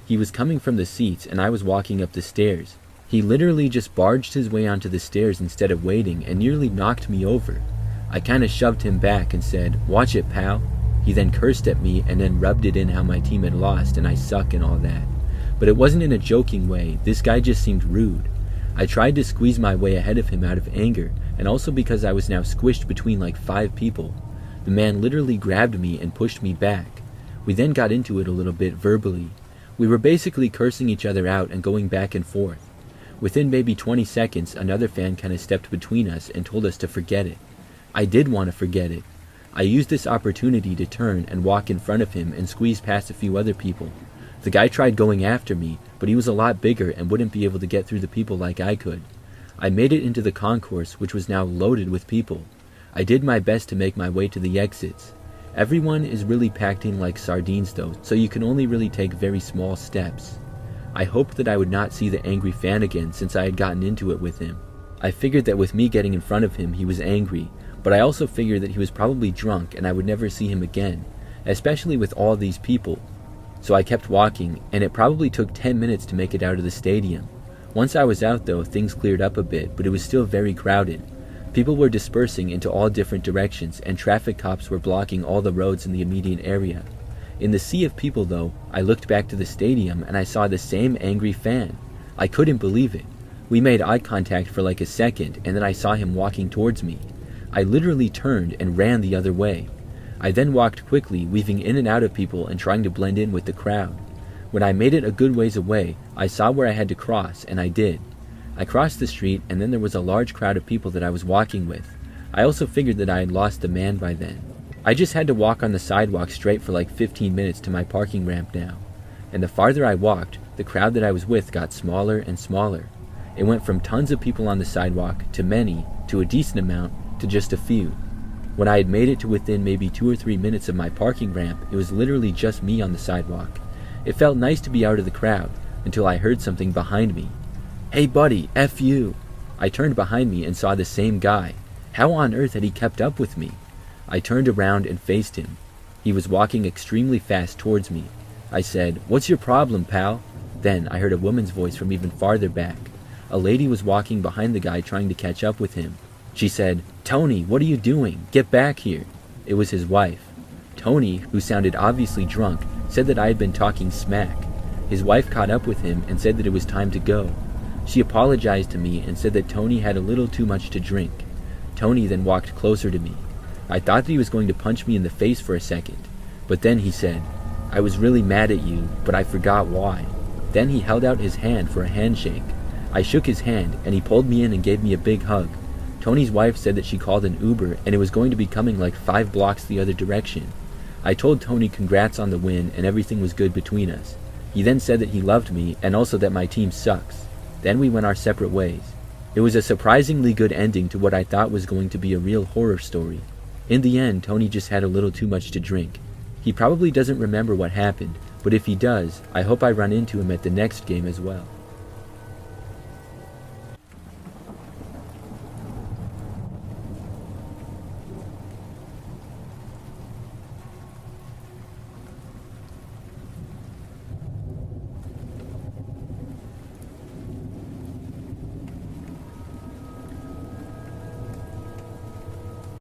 He was coming from the seats, and I was walking up the stairs. He literally just barged his way onto the stairs instead of waiting and nearly knocked me over. I kinda shoved him back and said, "Watch it, pal." He then cursed at me and then rubbed it in how my team had lost and I suck and all that. But it wasn't in a joking way, this guy just seemed rude. I tried to squeeze my way ahead of him out of anger, and also because I was now squished between like 5 people. The man literally grabbed me and pushed me back. We then got into it a little bit verbally. We were basically cursing each other out and going back and forth. Within maybe 20 seconds, another fan kinda stepped between us and told us to forget it. I did want to forget it. I used this opportunity to turn and walk in front of him and squeeze past a few other people. The guy tried going after me, but he was a lot bigger and wouldn't be able to get through the people like I could. I made it into the concourse, which was now loaded with people. I did my best to make my way to the exits. Everyone is really packed in like sardines though, so you can only really take very small steps. I hoped that I would not see the angry fan again since I had gotten into it with him. I figured that with me getting in front of him, he was angry, but I also figured that he was probably drunk and I would never see him again, especially with all these people. So I kept walking, and it probably took 10 minutes to make it out of the stadium. Once I was out though, things cleared up a bit, but it was still very crowded. People were dispersing into all different directions, and traffic cops were blocking all the roads in the immediate area. In the sea of people though, I looked back to the stadium and I saw the same angry fan. I couldn't believe it. We made eye contact for like a second, and then I saw him walking towards me. I literally turned and ran the other way. I then walked quickly, weaving in and out of people and trying to blend in with the crowd. When I made it a good ways away, I saw where I had to cross, and I did. I crossed the street, and then there was a large crowd of people that I was walking with. I also figured that I had lost the man by then. I just had to walk on the sidewalk straight for like 15 minutes to my parking ramp now. And the farther I walked, the crowd that I was with got smaller and smaller. It went from tons of people on the sidewalk to many, to a decent amount, to just a few. When I had made it to within maybe 2 or 3 minutes of my parking ramp, it was literally just me on the sidewalk. It felt nice to be out of the crowd, until I heard something behind me. "Hey buddy, F you!" I turned behind me and saw the same guy. How on earth had he kept up with me? I turned around and faced him. He was walking extremely fast towards me. I said, "What's your problem, pal?" Then I heard a woman's voice from even farther back. A lady was walking behind the guy trying to catch up with him. She said, "Tony, what are you doing? Get back here." It was his wife. Tony, who sounded obviously drunk, said that I had been talking smack. His wife caught up with him and said that it was time to go. She apologized to me and said that Tony had a little too much to drink. Tony then walked closer to me. I thought that he was going to punch me in the face for a second, but then he said, "I was really mad at you, but I forgot why." Then he held out his hand for a handshake. I shook his hand, and he pulled me in and gave me a big hug. Tony's wife said that she called an Uber, and it was going to be coming like 5 blocks the other direction. I told Tony congrats on the win, and everything was good between us. He then said that he loved me, and also that my team sucks. Then we went our separate ways. It was a surprisingly good ending to what I thought was going to be a real horror story. In the end, Tony just had a little too much to drink. He probably doesn't remember what happened, but if he does, I hope I run into him at the next game as well.